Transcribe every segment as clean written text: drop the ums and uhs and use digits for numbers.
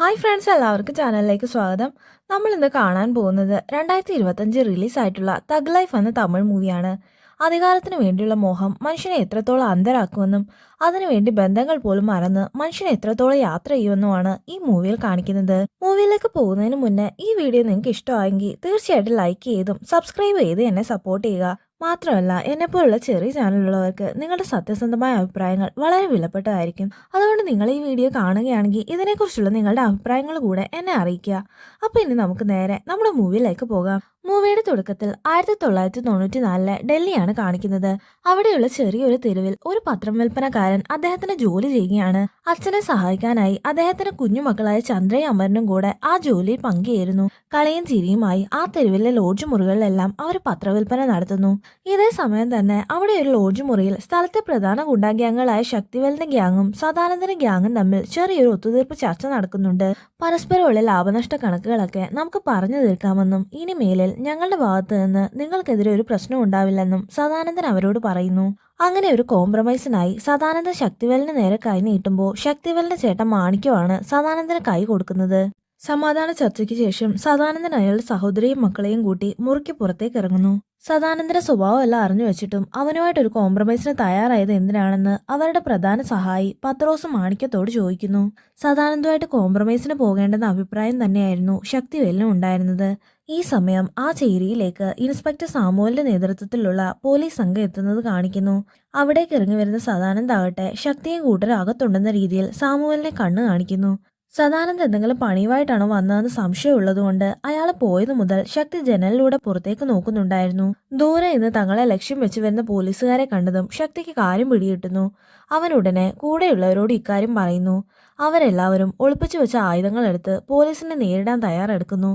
Hi friends, എല്ലാവർക്കും ചാനലിലേക്ക് സ്വാഗതം. നമ്മൾ ഇന്ന് കാണാൻ പോകുന്നത് 2025 റിലീസായിട്ടുള്ള തഗ് ലൈഫ് എന്ന തമിഴ് മൂവിയാണ്. അധികാരത്തിന് വേണ്ടിയുള്ള മോഹം മനുഷ്യനെ എത്രത്തോളം അന്ധരാക്കുമെന്നും അതിനുവേണ്ടി ബന്ധങ്ങൾ പോലും മറന്ന് മനുഷ്യൻ എത്രത്തോളം യാത്ര ചെയ്യുമെന്നുമാണ് ഈ മൂവിയിൽ കാണിക്കുന്നത്. മൂവിയിലേക്ക് പോകുന്നതിന് മുന്നേ ഈ വീഡിയോ നിങ്ങൾക്ക് ഇഷ്ടമായെങ്കിൽ തീർച്ചയായിട്ടും ലൈക്ക് ചെയ്തും സബ്സ്ക്രൈബ് ചെയ്ത് എന്നെ സപ്പോർട്ട് ചെയ്യുക. മാത്രമല്ല, എന്നെപ്പോലുള്ള ചെറിയ ചാനലുള്ളവർക്ക് നിങ്ങളുടെ സത്യസന്ധമായ അഭിപ്രായങ്ങൾ വളരെ വിലപ്പെട്ടതായിരിക്കും. അതുകൊണ്ട് നിങ്ങൾ ഈ വീഡിയോ കാണുകയാണെങ്കിൽ ഇതിനെക്കുറിച്ചുള്ള നിങ്ങളുടെ അഭിപ്രായങ്ങൾ കൂടെ എന്നെ അറിയിക്കുക. അപ്പോൾ ഇനി നമുക്ക് നേരെ നമ്മുടെ മൂവിയിലേക്ക് പോകാം. മൂവിയുടെ തുടക്കത്തിൽ 1994 ഡൽഹിയാണ് കാണിക്കുന്നത്. അവിടെയുള്ള ചെറിയൊരു തെരുവിൽ ഒരു പത്രം വിൽപ്പനക്കാരൻ അദ്ദേഹത്തിന് ജോലി ചെയ്യുകയാണ്. അച്ഛനെ സഹായിക്കാനായി അദ്ദേഹത്തിന് കുഞ്ഞുമക്കളായ ചന്ദ്രയും അമരനും കൂടെ ആ ജോലിയിൽ പങ്കുചേരുന്നു. കളിയും ചിരിയുമായി ആ തെരുവിലെ ലോഡ്ജ് മുറികളിലെല്ലാം അവർ പത്രവിൽപ്പന നടത്തുന്നു. ഇതേ സമയം തന്നെ അവിടെ ഒരു ലോഡ്ജ് മുറിയിൽ സ്ഥലത്തെ പ്രധാന ഗുണ്ടാ ഗ്യാങ്ങുകളായ ശക്തിവേലിന്റെ ഗ്യാങ്ങും സദാനന്ദന്റെ ഗ്യാങ്ങും തമ്മിൽ ചെറിയൊരു ഒത്തുതീർപ്പ് ചർച്ച നടക്കുന്നുണ്ട്. പരസ്പരമുള്ള ലാഭനഷ്ട കണക്കുകളൊക്കെ നമുക്ക് പറഞ്ഞു തീർക്കാമെന്നും ഇനി മേലിൽ ഞങ്ങളുടെ ഭാഗത്ത് നിന്ന് നിങ്ങൾക്കെതിരെ ഒരു പ്രശ്നം ഉണ്ടാവില്ലെന്നും സദാനന്ദൻ അവരോട് പറയുന്നു. അങ്ങനെ ഒരു കോംപ്രമൈസിനായി സദാനന്ദൻ ശക്തിവേലിന് നേരെ കൈ നീട്ടുമ്പോൾ ശക്തിവേലിന്റെ ചേട്ടൻ മാണിക്യമാണ് സദാനന്ദന് കൈ കൊടുക്കുന്നത്. സമാധാന ചർച്ചയ്ക്ക് ശേഷം സദാനന്ദൻ അയാളുടെ സഹോദരിയും മക്കളെയും കൂട്ടി മുറിക്ക് പുറത്തേക്ക് ഇറങ്ങുന്നു. സദാനന്ദന്റെ സ്വഭാവം എല്ലാം അറിഞ്ഞു വെച്ചിട്ടും അവനുമായിട്ടൊരു കോംപ്രമൈസിന് തയ്യാറായത് എന്തിനാണെന്ന് അവരുടെ പ്രധാന സഹായി പത്രോസ് മാണിക്യത്തോട് ചോദിക്കുന്നു. സദാനന്ദുമായിട്ട് കോംപ്രമൈസിന് പോകേണ്ടെന്ന അഭിപ്രായം തന്നെയായിരുന്നു ശക്തിവേലിനും ഉണ്ടായിരുന്നത്. ഈ സമയം ആ ചേരിയിലേക്ക് ഇൻസ്പെക്ടർ സാമുവലിന്റെ നേതൃത്വത്തിലുള്ള പോലീസ് സംഘം എത്തുന്നത് കാണിക്കുന്നു. അവിടേക്ക് ഇറങ്ങി വരുന്ന സദാനന്ദ് ആകട്ടെ ശക്തിയും കൂട്ടരും അകത്തുണ്ടെന്ന രീതിയിൽ സാമുവലിനെ കണ്ണു കാണിക്കുന്നു. സദാനന്ദ് എന്തെങ്കിലും പണിയുമായിട്ടാണോ വന്നതെന്ന് സംശയമുള്ളതുകൊണ്ട് അയാൾ പോയതു മുതൽ ശക്തി ജനലിലൂടെ പുറത്തേക്ക് നോക്കുന്നുണ്ടായിരുന്നു. ദൂരെ നിന്ന് തങ്ങളെ ലക്ഷ്യം വെച്ച് വരുന്ന പോലീസുകാരെ കണ്ടതും ശക്തിക്ക് കാര്യം പിടികിട്ടുന്നു. അവൻ ഉടനെ കൂടെയുള്ളവരോട് ഇക്കാര്യം പറയുന്നു. അവരെല്ലാവരും ഒളിപ്പിച്ചു വെച്ച ആയുധങ്ങൾ എടുത്ത് പോലീസിനെ നേരിടാൻ തയ്യാറെടുക്കുന്നു.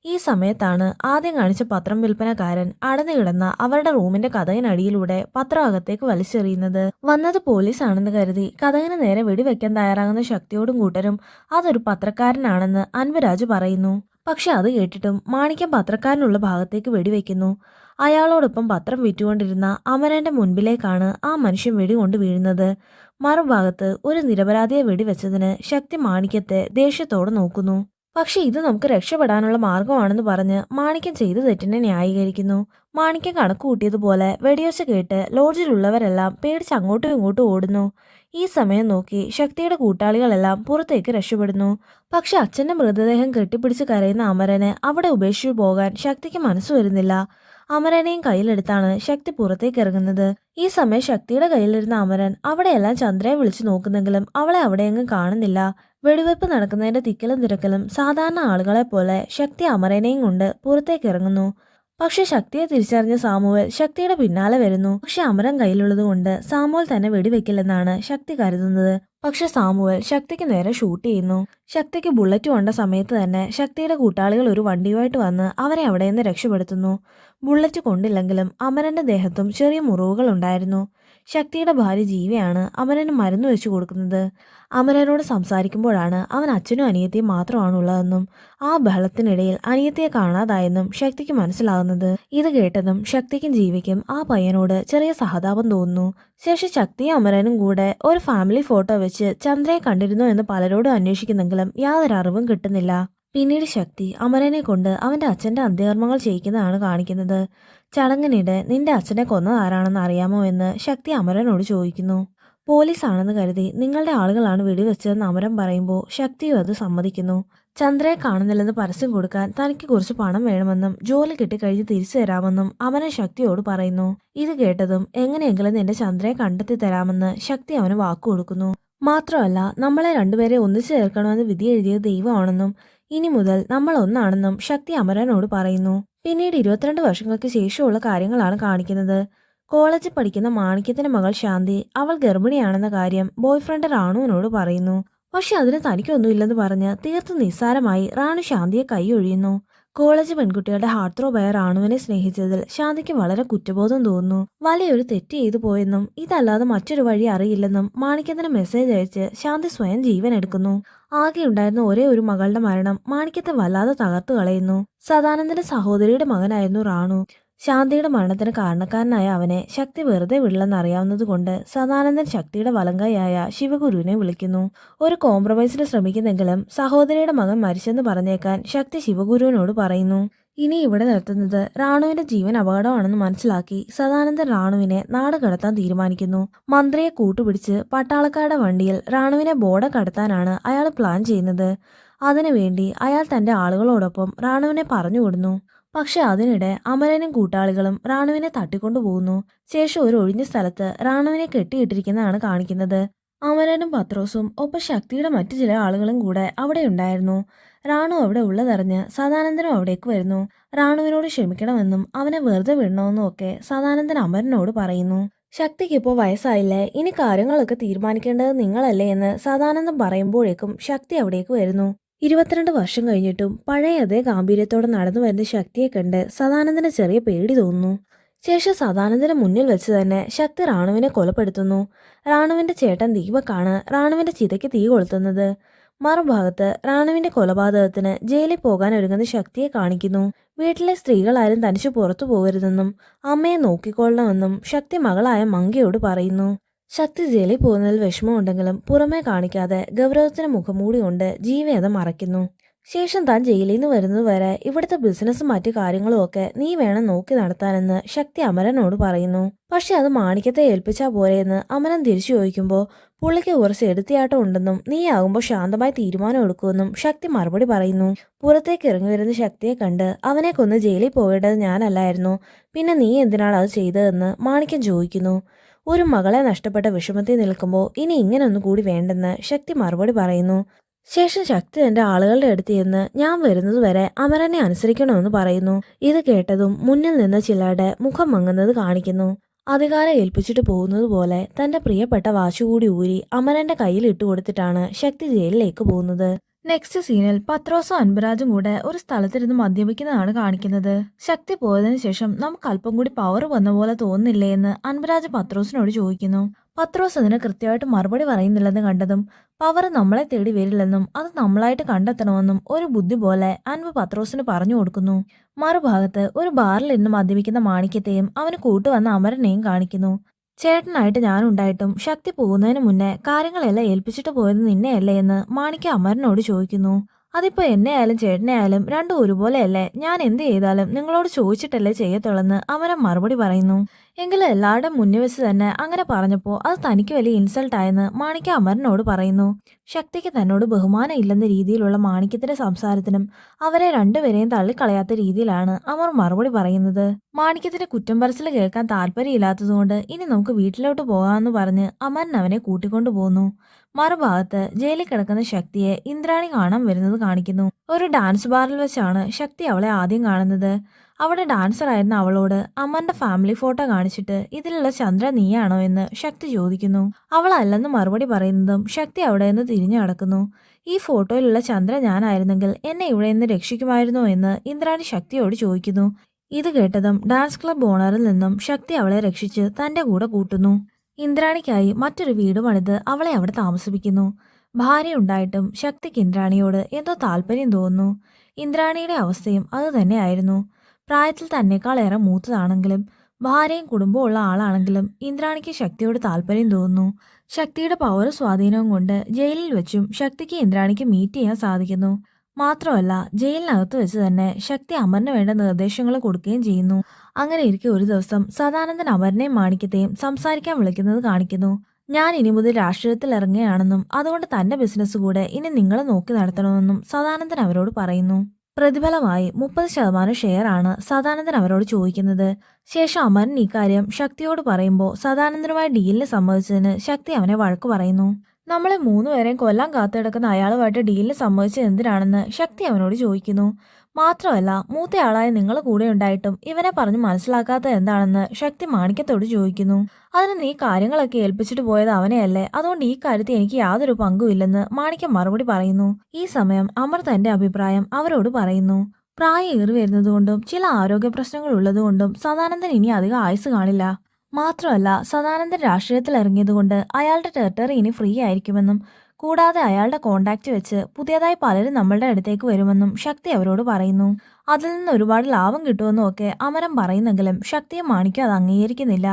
ഈ സമയത്താണ് ആദ്യം കാണിച്ച പത്രം വിൽപ്പനക്കാരൻ അടഞ്ഞു കിടന്ന അവരുടെ റൂമിന്റെ കതകിനടിയിലൂടെ പത്രം അകത്തേക്ക് വലിച്ചെറിയുന്നത്. വന്നത് പോലീസാണെന്ന് കരുതി കതകിന് നേരെ വെടിവെക്കാൻ തയ്യാറാകുന്ന ശക്തിയോടും കൂട്ടരും അതൊരു പത്രക്കാരനാണെന്ന് അൻവരാജ് പറയുന്നു. പക്ഷെ അത് കേട്ടിട്ടും മാണിക്യം പത്രക്കാരനുള്ള ഭാഗത്തേക്ക് വെടിവെക്കുന്നു. അയാളോടൊപ്പം പത്രം വിറ്റുകൊണ്ടിരുന്ന അമരന്റെ മുൻപിലേക്കാണ് ആ മനുഷ്യൻ വെടികൊണ്ട് വീഴുന്നത്. മറുഭാഗത്ത് ഒരു നിരപരാധിയെ വെടിവെച്ചതിന് ശക്തി മാണിക്യത്തെ ദേഷ്യത്തോടെ നോക്കുന്നു. പക്ഷെ ഇത് നമുക്ക് രക്ഷപ്പെടാനുള്ള മാർഗമാണെന്ന് പറഞ്ഞ് മാണിക്യം ചെയ്ത തെറ്റിനെ ന്യായീകരിക്കുന്നു. മാണിക്യം കണക്ക് കൂട്ടിയതുപോലെ വെടിയൊച്ച കേട്ട് ലോഡ്ജിലുള്ളവരെല്ലാം പേടിച്ച് അങ്ങോട്ടും ഇങ്ങോട്ടും ഓടുന്നു. ഈ സമയം നോക്കി ശക്തിയുടെ കൂട്ടാളികളെല്ലാം പുറത്തേക്ക് രക്ഷപ്പെടുന്നു. പക്ഷെ അച്ഛന്റെ മൃതദേഹം കെട്ടിപ്പിടിച്ച് കരയുന്ന അമരനെ അവിടെ ഉപേക്ഷിച്ചു പോകാൻ ശക്തിക്ക് മനസ്സ് വരുന്നില്ല. അമരനെയും കയ്യിലെടുത്താണ് ശക്തി പുറത്തേക്ക് ഇറങ്ങുന്നത്. ഈ സമയം ശക്തിയുടെ കയ്യിലിരുന്ന അമരൻ അവിടെയെല്ലാം ചന്ദ്രയെ വിളിച്ചു നോക്കുന്നെങ്കിലും അവളെ അവിടെയെങ്ങും കാണുന്നില്ല. വെടിവെപ്പ് നടക്കുന്നതിന്റെ തിക്കലും തിരക്കലും സാധാരണ ആളുകളെ പോലെ ശക്തി അമരനെയും കൊണ്ട് പുറത്തേക്ക് ഇറങ്ങുന്നു. പക്ഷെ ശക്തിയെ തിരിച്ചറിഞ്ഞ സാമുവൽ ശക്തിയുടെ പിന്നാലെ വരുന്നു. പക്ഷെ അമരൻ കയ്യിലുള്ളത് കൊണ്ട് സാമുവൽ തന്നെ വെടിവെക്കില്ലെന്നാണ് ശക്തി കരുതുന്നത്. പക്ഷെ സാമുവൽ ശക്തിക്ക് നേരെ ഷൂട്ട് ചെയ്യുന്നു. ശക്തിക്ക് ബുള്ളറ്റ് കൊണ്ട സമയത്ത് തന്നെ ശക്തിയുടെ കൂട്ടാളികൾ ഒരു വണ്ടിയുമായിട്ട് വന്ന് അവരെ അവിടെ നിന്ന് രക്ഷപ്പെടുത്തുന്നു. ബുള്ളറ്റ് കൊണ്ടില്ലെങ്കിലും അമരന്റെ ദേഹത്തും ചെറിയ മുറിവുകൾ ഉണ്ടായിരുന്നു. ശക്തിയുടെ ഭാര്യ ജീവയാണ് അമരന് മരുന്ന് വെച്ചു കൊടുക്കുന്നത്. അമരനോട് സംസാരിക്കുമ്പോഴാണ് അവൻ അച്ഛനും അനിയത്തിയും മാത്രമാണുള്ളതെന്നും ആ ബഹളത്തിനിടയിൽ അനിയത്തിയെ കാണാതായെന്നും ശക്തിക്ക് മനസ്സിലാകുന്നത്. ഇത് കേട്ടതും ശക്തിക്കും ജീവിക്കും ആ പയ്യനോട് ചെറിയ സഹതാപം തോന്നുന്നു. ശേഷം ശക്തിയും അമരനും കൂടെ ഒരു ഫാമിലി ഫോട്ടോ വെച്ച് ചന്ദ്രയെ കണ്ടിരുന്നോ എന്ന് പലരോടും അന്വേഷിക്കുന്നെങ്കിലും യാതൊരു അറിവും കിട്ടുന്നില്ല. പിന്നീട് ശക്തി അമരനെ കൊണ്ട് അവന്റെ അച്ഛന്റെ അന്ത്യകർമ്മങ്ങൾ ചെയ്യിക്കുന്നതാണ് കാണിക്കുന്നത്. ചടങ്ങിനിടെ നിന്റെ അച്ഛനെ കൊന്നത് ആരാണെന്ന് അറിയാമോ എന്ന് ശക്തി അമരനോട് ചോദിക്കുന്നു. പോലീസാണെന്ന് കരുതി നിങ്ങളുടെ ആളുകളാണ് വെടിവെച്ചതെന്ന് അമരൻ പറയുമ്പോൾ ശക്തിയും അത് സമ്മതിക്കുന്നു. ചന്ദ്രയെ കാണുന്നില്ലെന്ന് പരസ്യം കൊടുക്കാൻ തനിക്ക് കുറച്ച് പണം വേണമെന്നും ജോലി കിട്ടിക്കഴിഞ്ഞ് തിരിച്ചു തരാമെന്നും അമരൻ ശക്തിയോട് പറയുന്നു. ഇത് കേട്ടതും എങ്ങനെയെങ്കിലും നിന്റെ ചന്ദ്രയെ കണ്ടെത്തി തരാമെന്ന് ശക്തി അവന് വാക്കു കൊടുക്കുന്നു. മാത്രമല്ല, നമ്മളെ രണ്ടുപേരെ ഒന്നിച്ചു ചേർക്കണമെന്ന് വിധി എഴുതിയത് ദൈവമാണെന്നും ഇനി മുതൽ നമ്മൾ ഒന്നാണെന്നും ശക്തി അമരനോട് പറയുന്നു. പിന്നീട് 22 വർഷങ്ങൾക്ക് ശേഷമുള്ള കാര്യങ്ങളാണ് കാണിക്കുന്നത്. കോളേജിൽ പഠിക്കുന്ന മാണിക്യത്തിന്റെ മകൾ ശാന്തി അവൾ ഗർഭിണിയാണെന്ന കാര്യം ബോയ്ഫ്രണ്ട് റാണുവിനോട് പറയുന്നു. പക്ഷെ അതിന് തനിക്കൊന്നുമില്ലെന്ന് പറഞ്ഞ് തീർത്തും നിസ്സാരമായി റാണു ശാന്തിയെ കൈയൊഴിയുന്നു. കോളേജ് പെൺകുട്ടികളുടെ ഹാർട്ട് ത്രോബായ റാണുവിനെ സ്നേഹിച്ചതിൽ ശാന്തിക്ക് വളരെ കുറ്റബോധം തോന്നുന്നു. വലിയൊരു തെറ്റ് ചെയ്തു പോയെന്നും ഇതല്ലാതെ മറ്റൊരു വഴി അറിയില്ലെന്നും മാണിക്യത്തിന് മെസ്സേജ് അയച്ച് ശാന്തി സ്വയം ജീവൻ എടുക്കുന്നു. ആകെ ഉണ്ടായിരുന്ന ഒരേ ഒരു മകളുടെ മരണം മാണിക്യത്തെ വല്ലാതെ തകർത്തു കളയുന്നു. സദാനന്ദന്റെ സഹോദരിയുടെ മകനായിരുന്നു റാണു. ശാന്തിയുടെ മരണത്തിന് കാരണക്കാരനായ അവനെ ശക്തി വെറുതെ വിടില്ലെന്നറിയാവുന്നതുകൊണ്ട് സദാനന്ദൻ ശക്തിയുടെ വലങ്കായായ ശിവഗുരുവിനെ വിളിക്കുന്നു. ഒരു കോംപ്രമൈസിന് ശ്രമിക്കുന്നെങ്കിലും സഹോദരിയുടെ മകൻ മരിച്ചെന്ന് പറഞ്ഞേക്കാൻ ശക്തി ശിവഗുരുവിനോട് പറയുന്നു. ഇനി ഇവിടെ നിർത്തുന്നത് റാണുവിന്റെ ജീവൻ അപകടമാണെന്ന് മനസ്സിലാക്കി സദാനന്ദൻ റാണുവിനെ നാട് കടത്താൻ തീരുമാനിക്കുന്നു. മന്ത്രിയെ കൂട്ടുപിടിച്ച് പട്ടാളക്കാരുടെ വണ്ടിയിൽ റാണുവിനെ ബോർഡ് കടത്താനാണ് അയാൾ പ്ലാൻ ചെയ്യുന്നത്. അതിനുവേണ്ടി അയാൾ തന്റെ ആളുകളോടൊപ്പം റാണുവിനെ പറഞ്ഞുവിടുന്നു. പക്ഷെ അതിനിടെ അമരനും കൂട്ടാളികളും റാണുവിനെ തട്ടിക്കൊണ്ടുപോകുന്നു. ശേഷം ഒരു ഒഴിഞ്ഞ സ്ഥലത്ത് റാണുവിനെ കെട്ടിയിട്ടിരിക്കുന്നതാണ് കാണിക്കുന്നത്. അമരനും പത്രോസും ഒപ്പം ശക്തിയുടെ മറ്റു ചില ആളുകളും കൂടെ അവിടെ ഉണ്ടായിരുന്നു. റാണു അവിടെ ഉള്ളതറിഞ്ഞ് സദാനന്ദനും അവിടേക്ക് വരുന്നു. റാണുവിനോട് ക്ഷമിക്കണമെന്നും അവനെ വെറുതെ വിടണമെന്നും ഒക്കെ സദാനന്ദൻ അമരനോട് പറയുന്നു. ശക്തിക്കിപ്പോൾ വയസ്സായില്ലേ, ഇനി കാര്യങ്ങളൊക്കെ തീരുമാനിക്കേണ്ടത് നിങ്ങളല്ലേ എന്ന് സദാനന്ദൻ പറയുമ്പോഴേക്കും ശക്തി അവിടേക്ക് വരുന്നു. 22 വർഷം കഴിഞ്ഞിട്ടും പഴയ അതേ ഗാംഭീര്യത്തോടെ നടന്നു വരുന്ന ശക്തിയെ കണ്ട് സദാനന്ദന് ചെറിയ പേടി തോന്നുന്നു. ശേഷം സദാനന്ദന് മുന്നിൽ വെച്ച് തന്നെ ശക്തി റാണുവിനെ കൊലപ്പെടുത്തുന്നു. റാണുവിന്റെ ചേട്ടൻ ദീപക്കാണ് റാണുവിന്റെ ചിതയ്ക്ക് തീ കൊളുത്തുന്നത്. മറുഭാഗത്ത് റാണുവിന്റെ കൊലപാതകത്തിന് ജയിലിൽ പോകാൻ ഒരുങ്ങുന്ന ശക്തിയെ കാണിക്കുന്നു. വീട്ടിലെ സ്ത്രീകളാരും തനിച്ചു പുറത്തു പോകരുതെന്നും അമ്മയെ നോക്കിക്കൊള്ളണമെന്നും ശക്തി മകളായ മങ്കയോട് പറയുന്നു. ശക്തി ജയിലിൽ പോകുന്നതിൽ വിഷമമുണ്ടെങ്കിലും പുറമേ കാണിക്കാതെ ഗൗരവത്തിന് മുഖംമൂടി കൊണ്ട് ജീവിതം മറയ്ക്കുന്നു. ശേഷം താൻ ജയിലിൽ നിന്ന് വരുന്നത് വരെ ഇവിടുത്തെ ബിസിനസ്സും മറ്റു കാര്യങ്ങളും ഒക്കെ നീ വേണം നോക്കി നടത്താനെന്ന് ശക്തി അമരനോട് പറയുന്നു. പക്ഷെ അത് മാണിക്യത്തെ ഏൽപ്പിച്ചാൽ പോരെയെന്ന് അമരൻ തിരിച്ചു ചോദിക്കുമ്പോൾ പുള്ളിക്ക് കുറച്ച് എടുത്തിയാട്ടം ഉണ്ടെന്നും നീ ആകുമ്പോൾ ശാന്തമായി തീരുമാനം എടുക്കുമെന്നും ശക്തി മറുപടി പറയുന്നു. പുറത്തേക്ക് ഇറങ്ങി വരുന്ന ശക്തിയെ കണ്ട് അവനെ കൊന്ന് ജയിലിൽ പോകേണ്ടത് ഞാനല്ലായിരുന്നു, പിന്നെ നീ എന്തിനാണ് അത് ചെയ്തതെന്ന് മാണിക്യം ചോദിക്കുന്നു. ഒരു മകളെ നഷ്ടപ്പെട്ട വിഷമത്തിൽ നിൽക്കുമ്പോൾ ഇനി ഇങ്ങനൊന്നും കൂടി വേണ്ടെന്ന് ശക്തി മറുപടി പറയുന്നു. ശേഷം ശക്തി തന്റെ ആളുകളുടെ അടുത്ത് ചെന്ന് ഞാൻ വരുന്നത് വരെ അമരനെ അനുസരിക്കണമെന്ന് പറയുന്നു. ഇത് കേട്ടതും മുന്നിൽ നിന്ന് ചിലരുടെ മുഖം മങ്ങുന്നത് കാണിക്കുന്നു. അധികാരം ഏൽപ്പിച്ചിട്ട് പോകുന്നത് പോലെ തന്റെ പ്രിയപ്പെട്ട വാച്ചുകൂടി ഊരി അമരന്റെ കയ്യിൽ ഇട്ടുകൊടുത്തിട്ടാണ് ശക്തി ജയിലിലേക്ക് പോകുന്നത്. നെക്സ്റ്റ് സീനിൽ പത്രോസും അൻപരാജും കൂടെ ഒരു സ്ഥലത്തിരുന്ന് മദ്യപിക്കുന്നതാണ് കാണിക്കുന്നത്. ശക്തി പോയതിനു ശേഷം നമുക്ക് അല്പം കൂടി പവർ വന്ന പോലെ തോന്നുന്നില്ലേ എന്ന് അൻപരാജ് പത്രോസിനോട് ചോദിക്കുന്നു. പത്രോസ് അതിന് കൃത്യമായിട്ട് മറുപടി പറയുന്നില്ലെന്ന് കണ്ടതും പവർ നമ്മളെ തേടി വരില്ലെന്നും അത് നമ്മളായിട്ട് കണ്ടെത്തണമെന്നും ഒരു ബുദ്ധി പോലെ അൻപ് പത്രോസിന് പറഞ്ഞു കൊടുക്കുന്നു. മറുഭാഗത്ത് ഒരു ബാറിൽ ഇരുന്ന് മദ്യപിക്കുന്ന മാണിക്യത്തെയും അവന് കൂട്ടുവന്ന അമരനെയും കാണിക്കുന്നു. ചേട്ടനായിട്ട് ഞാനുണ്ടായിട്ടും ശക്തി പോകുന്നതിന് മുന്നേ കാര്യങ്ങളെല്ലാം ഏൽപ്പിച്ചിട്ട് പോയത് നിന്നെയല്ലേ എന്ന് മാണിക്യ അമരനോട് ചോദിക്കുന്നു. അതിപ്പോ എന്നെ ആയാലും ചേട്ടനെ ആയാലും രണ്ടും ഒരുപോലെയല്ലേ, ഞാൻ എന്ത് ചെയ്താലും നിങ്ങളോട് ചോദിച്ചിട്ടല്ലേ ചെയ്യത്തുള്ളെന്ന് അമരൻ മറുപടി പറയുന്നു. എങ്കിലും എല്ലാവരുടെ മുന്നിൽ വെച്ച് തന്നെ അങ്ങനെ പറഞ്ഞപ്പോൾ അത് തനിക്ക് വലിയ ഇൻസൾട്ടായെന്ന് മാണിക്യ അമരനോട് പറയുന്നു. ശക്തിക്ക് തന്നോട് ബഹുമാനം ഇല്ലെന്ന രീതിയിലുള്ള മാണിക്യത്തിന്റെ സംസാരത്തിനും അവരെ രണ്ടുപേരെയും തള്ളിക്കളയാത്ത രീതിയിലാണ് അമർ മറുപടി പറയുന്നത്. മാണിക്യത്തിന്റെ കുറ്റം പറച്ചിൽ കേൾക്കാൻ താല്പര്യമില്ലാത്തതുകൊണ്ട് ഇനി നമുക്ക് വീട്ടിലോട്ട് പോകാമെന്ന് പറഞ്ഞ് അമരൻ അവനെ കൂട്ടിക്കൊണ്ടു പോകുന്നു. മറുഭാഗത്ത് ജയിലിൽ കിടക്കുന്ന ശക്തിയെ ഇന്ദ്രാണി കാണാൻ വരുന്നത് കാണിക്കുന്നു. ഒരു ഡാൻസ് ബാറിൽ വെച്ചാണ് ശക്തി അവളെ ആദ്യം കാണുന്നത്. അവിടെ ഡാൻസർ ആയിരുന്ന അവളോട് അമ്മന്റെ ഫാമിലി ഫോട്ടോ കാണിച്ചിട്ട് ഇതിലുള്ള ചന്ദ്ര നീയാണോ എന്ന് ശക്തി ചോദിക്കുന്നു. അവളല്ലെന്ന് മറുപടി പറയുന്നതും ശക്തി അവിടെ നിന്ന് തിരിഞ്ഞു നടക്കുന്നു. ഈ ഫോട്ടോയിലുള്ള ചന്ദ്ര ഞാനായിരുന്നെങ്കിൽ എന്നെ ഇവിടെ നിന്ന് രക്ഷിക്കുമായിരുന്നോ എന്ന് ഇന്ദ്രാണി ശക്തിയോട് ചോദിക്കുന്നു. ഇത് കേട്ടതും ഡാൻസ് ക്ലബ് ഓണറിൽ നിന്നും ശക്തി അവളെ രക്ഷിച്ച് തന്റെ കൂടെ കൂട്ടുന്നു. ഇന്ദ്രാണിക്കായി മറ്റൊരു വീട് പണിത് അവളെ അവിടെ താമസിപ്പിക്കുന്നു. ഭാര്യ ഉണ്ടായിട്ടും ശക്തിക്ക് ഇന്ദ്രാണിയോട് എന്തോ താല്പര്യം തോന്നുന്നു. ഇന്ദ്രാണിയുടെ അവസ്ഥയും അത് തന്നെയായിരുന്നു. പ്രായത്തിൽ തന്നെക്കാളേറെ മൂത്തതാണെങ്കിലും ഭാര്യയും കുടുംബവും ഉള്ള ആളാണെങ്കിലും ഇന്ദ്രാണിക്ക് ശക്തിയോട് താല്പര്യം തോന്നുന്നു. ശക്തിയുടെ പവർ സ്വാധീനവും കൊണ്ട് ജയിലിൽ വെച്ചും ശക്തിക്ക് ഇന്ദ്രാണിക്ക് മീറ്റ് ചെയ്യാൻ സാധിക്കുന്നു. മാത്രമല്ല ജയിലിനകത്ത് വെച്ച് തന്നെ ശക്തി അമരന് വേണ്ട നിർദ്ദേശങ്ങൾ കൊടുക്കുകയും ചെയ്യുന്നു. അങ്ങനെ ഇരിക്കെ ഒരു ദിവസം സദാനന്ദൻ അമരനെയും മാണിക്യത്തെയും സംസാരിക്കാൻ വിളിക്കുന്നത് കാണിക്കുന്നു. ഞാൻ ഇനി മുതൽ രാഷ്ട്രീയത്തിൽ ഇറങ്ങുകയാണെന്നും അതുകൊണ്ട് തന്റെ ബിസിനസ് കൂടെ ഇനി നിങ്ങൾ നോക്കി നടത്തണമെന്നും സദാനന്ദൻ അവരോട് പറയുന്നു. പ്രതിഫലമായി 30% ഷെയർ ആണ് സദാനന്ദൻ അവരോട് ചോദിക്കുന്നത്. ശേഷം അമരൻ ഇക്കാര്യം ശക്തിയോട് പറയുമ്പോൾ സദാനന്ദനുമായി ഡീലിന് സമ്മതിച്ചതിന് ശക്തി അവനെ വഴക്ക് പറയുന്നു. നമ്മളെ 3 പേരെയും കൊല്ലാൻ കാത്തുകിടക്കുന്ന അയാളുമായിട്ട് ഡീലിന് സമ്മതിച്ചത് എന്തിനാണെന്ന് ശക്തി അവനോട് ചോദിക്കുന്നു. മാത്രമല്ല മൂത്തയാളായ നിങ്ങൾ കൂടെ ഉണ്ടായിട്ടും ഇവനെ പറഞ്ഞ് മനസ്സിലാക്കാത്തത് എന്താണെന്ന് ശക്തി മാണിക്യത്തോട് ചോദിക്കുന്നു. അതിന് നീ കാര്യങ്ങളൊക്കെ ഏൽപ്പിച്ചിട്ട് പോയത് അവനെയല്ലേ, അതുകൊണ്ട് ഈ കാര്യത്തിൽ എനിക്ക് യാതൊരു പങ്കുമില്ലെന്ന് മാണിക്യം മറുപടി പറയുന്നു. ഈ സമയം അമർ തന്റെ അഭിപ്രായം അവരോട് പറയുന്നു. പ്രായം ഏറി വരുന്നതുകൊണ്ടും ചില ആരോഗ്യ പ്രശ്നങ്ങൾ ഉള്ളതുകൊണ്ടും സദാനന്ദൻ ഇനി അധികം ആയുസ് കാണില്ല. മാത്രമല്ല സദാനന്ദൻ രാഷ്ട്രീയത്തിൽ ഇറങ്ങിയതുകൊണ്ട് അയാളുടെ ടെറിട്ടറി ഇനി ഫ്രീ ആയിരിക്കുമെന്നും കൂടാതെ അയാളുടെ കോണ്ടാക്റ്റ് വെച്ച് പുതിയതായി പലരും നമ്മളുടെ അടുത്തേക്ക് വരുമെന്നും ശക്തി അവരോട് പറയുന്നു. അതിൽ നിന്ന് ഒരുപാട് ലാഭം കിട്ടുമെന്നും ഒക്കെ അമരം പറയുന്നെങ്കിലും ശക്തിയും മാണിക്യം അത് അംഗീകരിക്കുന്നില്ല.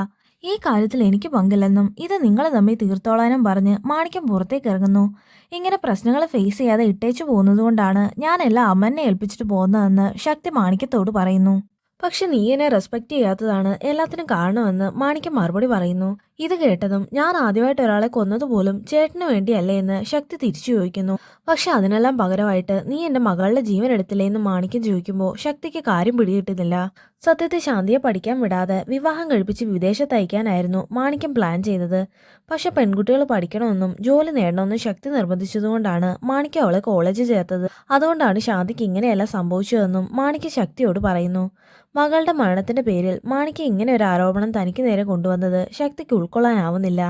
ഈ കാര്യത്തിൽ എനിക്ക് പങ്കില്ലെന്നും ഇത് നിങ്ങൾ തമ്മിൽ തീർത്തോളാനും പറഞ്ഞ് മാണിക്യം പുറത്തേക്ക് ഇറങ്ങുന്നു. ഇങ്ങനെ പ്രശ്നങ്ങൾ ഫേസ് ചെയ്യാതെ ഇട്ടേച്ചു പോകുന്നതുകൊണ്ടാണ് ഞാനെല്ലാം അമരനെ ഏൽപ്പിച്ചിട്ട് പോകുന്നതെന്ന് ശക്തി മാണിക്യത്തോട് പറയുന്നു. പക്ഷെ നീ എന്നെ റെസ്പെക്ട് ചെയ്യാത്തതാണ് എല്ലാത്തിനും കാരണമെന്ന് മാണിക്യം മറുപടി പറയുന്നു. ഇത് കേട്ടതും ഞാൻ ആദ്യമായിട്ട് ഒരാളെ കൊന്നതുപോലും ചേട്ടന് വേണ്ടിയല്ലേ എന്ന് ശക്തി തിരിച്ചു ചോദിക്കുന്നു. പക്ഷെ അതിനെല്ലാം പകരമായിട്ട് നീ എന്റെ മകളുടെ ജീവൻ എടുത്തില്ലേ എന്ന് മാണിക്യം ചോദിക്കുമ്പോൾ ശക്തിക്ക് കാര്യം പിടികിട്ടുന്നില്ല. സത്യത്തിൽ ശാന്തിയെ പഠിക്കാൻ വിടാതെ വിവാഹം കഴിപ്പിച്ച് വിദേശത്ത് അയക്കാനായിരുന്നു മാണിക്യം പ്ലാൻ ചെയ്തത്. പക്ഷെ പെൺകുട്ടികൾ പഠിക്കണമെന്നും ജോലി നേടണമെന്നും ശക്തി നിർബന്ധിച്ചതുകൊണ്ടാണ് മാണിക്യം അവളെ കോളേജിൽ ചേർത്തത്. അതുകൊണ്ടാണ് ശാന്തിക്ക് ഇങ്ങനെയെല്ലാം സംഭവിച്ചതെന്നും മാണിക്യം ശക്തിയോട് പറയുന്നു. മകളുടെ മരണത്തിന്റെ പേരിൽ മാണിക്യം ഇങ്ങനെ ഒരു ആരോപണം തനിക്ക് നേരെ കൊണ്ടുവന്നത് ശക്തിക്ക് ഉൾക്കൊള്ളാനാവുന്നില്ല.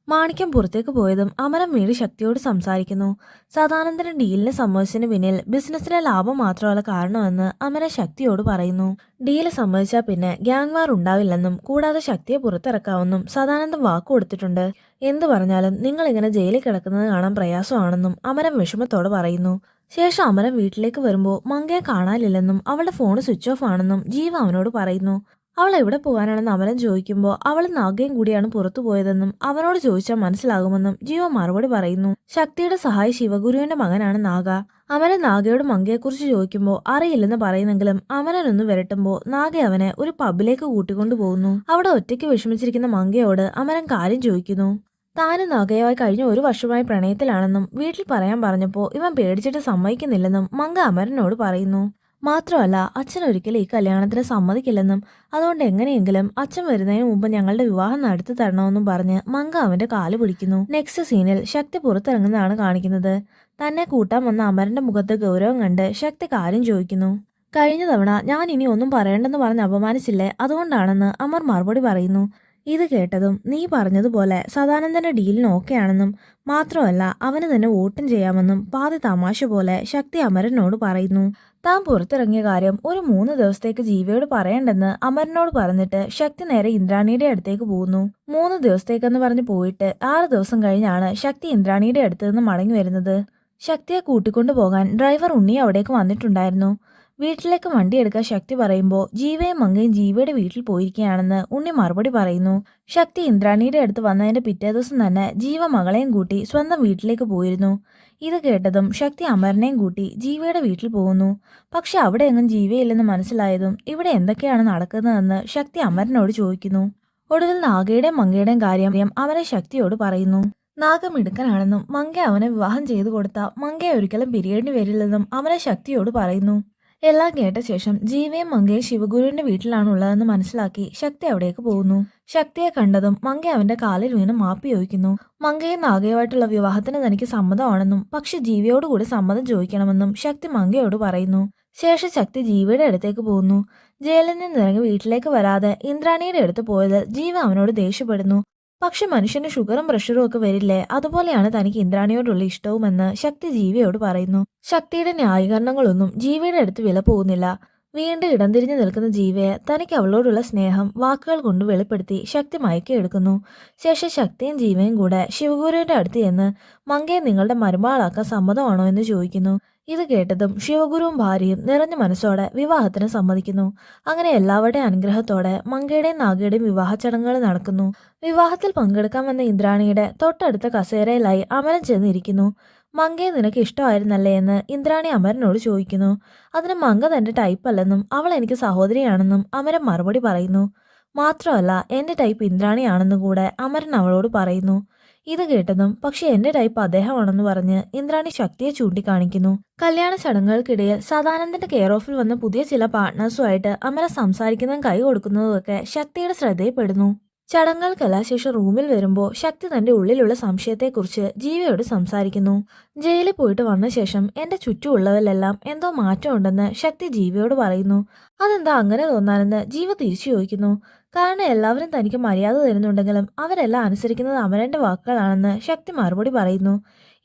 മാണിക്യം പുറത്തേക്ക് പോയതും അമരം വീട് ശക്തിയോട് സംസാരിക്കുന്നു. സദാനന്ദന്റെ ഡീലിന് സമ്മതിച്ചതിന് പിന്നിൽ ബിസിനസ്സിലെ ലാഭം മാത്രമല്ല കാരണമെന്ന് അമരം ശക്തിയോട് പറയുന്നു. ഡീല് സമ്മതിച്ചാൽ പിന്നെ ഗ്യാങ് വാർ ഉണ്ടാവില്ലെന്നും കൂടാതെ ശക്തിയെ പുറത്തിറക്കാമെന്നും സദാനന്ദൻ വാക്കു കൊടുത്തിട്ടുണ്ട്. എന്തു പറഞ്ഞാലും നിങ്ങൾ ഇങ്ങനെ ജയിലിൽ കിടക്കുന്നത് കാണാൻ പ്രയാസമാണെന്നും അമരം വിഷമത്തോടെ പറയുന്നു. ശേഷം അമരം വീട്ടിലേക്ക് വരുമ്പോൾ മങ്കയെ കാണാനില്ലെന്നും അവളുടെ ഫോൺ സ്വിച്ച് ഓഫ് ആണെന്നും ജീവ അവനോട് പറയുന്നു. അവൾ എവിടെ പോകാനാണെന്ന് അമരൻ ചോദിക്കുമ്പോൾ അവൾ നാഗയും കൂടിയാണ് പുറത്തു പോയതെന്നും അവനോട് ചോദിച്ചാൽ മനസ്സിലാകുമെന്നും ജീവ മറുപടി പറയുന്നു. ശക്തിയുടെ സഹായി ശിവഗുരുവിന്റെ മകനാണ് നാഗ. അമരൻ നാഗയോട് മങ്കയെക്കുറിച്ച് ചോദിക്കുമ്പോൾ അറിയില്ലെന്ന് പറയുന്നെങ്കിലും അമരൻ ഒന്ന് വരട്ടുമ്പോൾ നാഗ അവനെ ഒരു പബ്ബിലേക്ക് കൂട്ടിക്കൊണ്ടു പോകുന്നു. അവിടെ ഒറ്റയ്ക്ക് വിഷമിച്ചിരിക്കുന്ന മങ്കയോട് അമരൻ കാര്യം ചോദിക്കുന്നു. താനും നാഗയുമായി കഴിഞ്ഞ ഒരു വർഷമായി പ്രണയത്തിലാണെന്നും വീട്ടിൽ പറയാൻ പറഞ്ഞപ്പോൾ ഇവൻ പേടിച്ചിട്ട് സമ്മതിക്കുന്നില്ലെന്നും മങ്ക അമരനോട് പറയുന്നു. മാത്രമല്ല അച്ഛൻ ഒരിക്കലും ഈ കല്യാണത്തിന് സമ്മതിക്കില്ലെന്നും അതുകൊണ്ട് എങ്ങനെയെങ്കിലും അച്ഛൻ വരുന്നതിന് മുമ്പ് ഞങ്ങളുടെ വിവാഹം നടത്തി തരണമെന്നും പറഞ്ഞ് മങ്ക അവന്റെ കാല് പിടിക്കുന്നു. നെക്സ്റ്റ് സീനിൽ ശക്തി പുറത്തിറങ്ങുന്നതാണ് കാണിക്കുന്നത്. തന്നെ കൂട്ടാൻ വന്ന അമരന്റെ മുഖത്ത് ഗൗരവം കണ്ട് ശക്തി കാര്യം ചോദിക്കുന്നു. കഴിഞ്ഞ തവണ ഞാൻ ഇനി ഒന്നും പറയണ്ടെന്ന് പറഞ്ഞ് അപമാനിച്ചില്ലേ, അതുകൊണ്ടാണെന്ന് അമർ മറുപടി പറയുന്നു. ഇത് കേട്ടതും നീ പറഞ്ഞതുപോലെ സദാനന്ദന്റെ ഡീലിന് ഓക്കെയാണെന്നും മാത്രമല്ല അവന് തന്നെ വോട്ടും ചെയ്യാമെന്നും പാതി തമാശ പോലെ ശക്തി അമരനോട് പറയുന്നു. താൻ പുറത്തിറങ്ങിയ കാര്യം ഒരു 3 ദിവസത്തേക്ക് ജീവയോട് പറയണ്ടെന്ന് അമരനോട് പറഞ്ഞിട്ട് ശക്തി നേരെ ഇന്ദ്രാണിയുടെ അടുത്തേക്ക് പോകുന്നു. 3 ദിവസത്തേക്കെന്ന് പറഞ്ഞ് പോയിട്ട് 6 ദിവസം കഴിഞ്ഞാണ് ശക്തി ഇന്ദ്രാണിയുടെ അടുത്ത് നിന്ന് മടങ്ങി വരുന്നത്. ശക്തിയെ കൂട്ടിക്കൊണ്ടു പോകാൻ ഡ്രൈവർ ഉണ്ണി അവിടേക്ക് വന്നിട്ടുണ്ടായിരുന്നു. വീട്ടിലേക്ക് വണ്ടി എടുക്കാൻ ശക്തി പറയുമ്പോൾ ജീവയും മങ്കയും ജീവയുടെ വീട്ടിൽ പോയിരിക്കുകയാണെന്ന് ഉണ്ണി മറുപടി പറയുന്നു. ശക്തി ഇന്ദ്രാണിയുടെ അടുത്ത് വന്നതിന്റെ പിറ്റേ ദിവസം തന്നെ ജീവ മകളെയും കൂട്ടി സ്വന്തം വീട്ടിലേക്ക് പോയിരുന്നു. ഇത് കേട്ടതും ശക്തി അമരനെയും കൂട്ടി ജീവയുടെ വീട്ടിൽ പോകുന്നു. പക്ഷെ അവിടെ എങ്ങും ജീവയില്ലെന്ന് മനസ്സിലായതും ഇവിടെ എന്തൊക്കെയാണ് നടക്കുന്നതെന്ന് ശക്തി അമരനോട് ചോദിക്കുന്നു. ഒടുവിൽ നാഗയുടെയും മങ്കയുടെയും കാര്യം അവനെ ശക്തിയോട് പറയുന്നു. നാഗ മിടുക്കനാണെന്നും മങ്ക അവനെ വിവാഹം ചെയ്തു കൊടുത്ത മങ്കയെ ഒരിക്കലും പിരിയേണ്ടി വരില്ലെന്നും അവനെ ശക്തിയോട് പറയുന്നു. എല്ലാം കേട്ട ശേഷം ജീവയും മങ്കയും ശിവഗുരുവിന്റെ വീട്ടിലാണുള്ളതെന്ന് മനസ്സിലാക്കി ശക്തി അവിടേക്ക് പോകുന്നു. ശക്തിയെ കണ്ടതും മങ്ക അവന്റെ കാലിൽ വീണ് മാപ്പി ചോദിക്കുന്നു. മങ്കയും നാഗയുമായിട്ടുള്ള വിവാഹത്തിന് തനിക്ക് സമ്മതമാണെന്നും പക്ഷെ ജീവിയോടുകൂടി സമ്മതം ചോദിക്കണമെന്നും ശക്തി മങ്കയോട് പറയുന്നു. ശേഷം ശക്തി ജീവിയുടെ അടുത്തേക്ക് പോകുന്നു. ജയിലിൽ നിന്നിറങ്ങി വീട്ടിലേക്ക് വരാതെ ഇന്ദ്രാണിയുടെ അടുത്ത് പോയത് ജീവ അവനോട് ദേഷ്യപ്പെടുന്നു. പക്ഷെ മനുഷ്യന് ഷുഗറും പ്രഷറും ഒക്കെ വരില്ലേ, അതുപോലെയാണ് തനിക്ക് ഇന്ദ്രാണിയോടുള്ള ഇഷ്ടവുമെന്ന് ശക്തി ജീവിയോട് പറയുന്നു. ശക്തിയുടെ ന്യായീകരണങ്ങളൊന്നും ജീവിയുടെ അടുത്ത് വില പോകുന്നില്ല. വീണ്ടും ഇടം തിരിഞ്ഞു നിൽക്കുന്ന ജീവയെ തനിക്ക് അവളോടുള്ള സ്നേഹം വാക്കുകൾ കൊണ്ട് വെളിപ്പെടുത്തി ശക്തി മയക്കിയെടുക്കുന്നു. ശേഷം ശക്തിയും ജീവയും കൂടെ ശിവഗുരുവിന്റെ അടുത്ത് ചെന്ന് മങ്കയെ നിങ്ങളുടെ മരുമകളാക്കാൻ സമ്മതമാണോ എന്ന് ചോദിക്കുന്നു. ഇത് കേട്ടതും ശിവഗുരുവും ഭാര്യയും നിറഞ്ഞ മനസ്സോടെ വിവാഹത്തിന് സമ്മതിക്കുന്നു. അങ്ങനെ എല്ലാവരുടെയും അനുഗ്രഹത്തോടെ മങ്കയുടെയും നാഗയുടെയും വിവാഹ ചടങ്ങുകൾ നടക്കുന്നു. വിവാഹത്തിൽ പങ്കെടുക്കാൻ വന്ന ഇന്ദ്രാണിയുടെ തൊട്ടടുത്ത കസേരയിലായി അമരൻ ചെന്നിരിക്കുന്നു. മങ്കയെ നിനക്ക് ഇഷ്ടമായിരുന്നല്ലേ എന്ന് ഇന്ദ്രാണി അമരനോട് ചോദിക്കുന്നു. അതിന് മങ്ക തന്റെ ടൈപ്പ് അല്ലെന്നും അവൾ എനിക്ക് സഹോദരിയാണെന്നും അമരൻ മറുപടി പറയുന്നു. മാത്രമല്ല എന്റെ ടൈപ്പ് ഇന്ദ്രാണിയാണെന്നും കൂടെ അമരൻ അവളോട് പറയുന്നു. ഇത് കേട്ടതും പക്ഷെ എന്റെ ടൈപ്പ് അദ്ദേഹമാണെന്ന് പറഞ്ഞ് ഇന്ദ്രാണി ശക്തിയെ ചൂണ്ടിക്കാണിക്കുന്നു. കല്യാണ ചടങ്ങുകൾക്കിടയിൽ സദാനന്ദന്റെ കെയർ ഓഫിൽ വന്ന പുതിയ ചില പാർട്ട്നേഴ്സുമായിട്ട് അമര സംസാരിക്കുന്നതും കൈ കൊടുക്കുന്നതുമൊക്കെ ശക്തിയുടെ ശ്രദ്ധയിൽപ്പെടുന്നു. ചടങ്ങുകൾക്കെല്ലാം ശേഷം റൂമിൽ വരുമ്പോൾ ശക്തി തന്റെ ഉള്ളിലുള്ള സംശയത്തെക്കുറിച്ച് ജീവിയോട് സംസാരിക്കുന്നു. ജയിലിൽ പോയിട്ട് വന്ന ശേഷം എന്റെ ചുറ്റുമുള്ളവരിലെല്ലാം എന്തോ മാറ്റമുണ്ടെന്ന് ശക്തി ജീവിയോട് പറയുന്നു. അതെന്താ അങ്ങനെ തോന്നാനെന്ന് ജീവ തിരിച്ചു ചോദിക്കുന്നു. കാരണം എല്ലാവരും തനിക്ക് മര്യാദ തരുന്നുണ്ടെങ്കിലും അവരെല്ലാം അനുസരിക്കുന്നത് അമരന്റെ വാക്കുകളാണെന്ന് ശക്തി മറുപടി പറയുന്നു.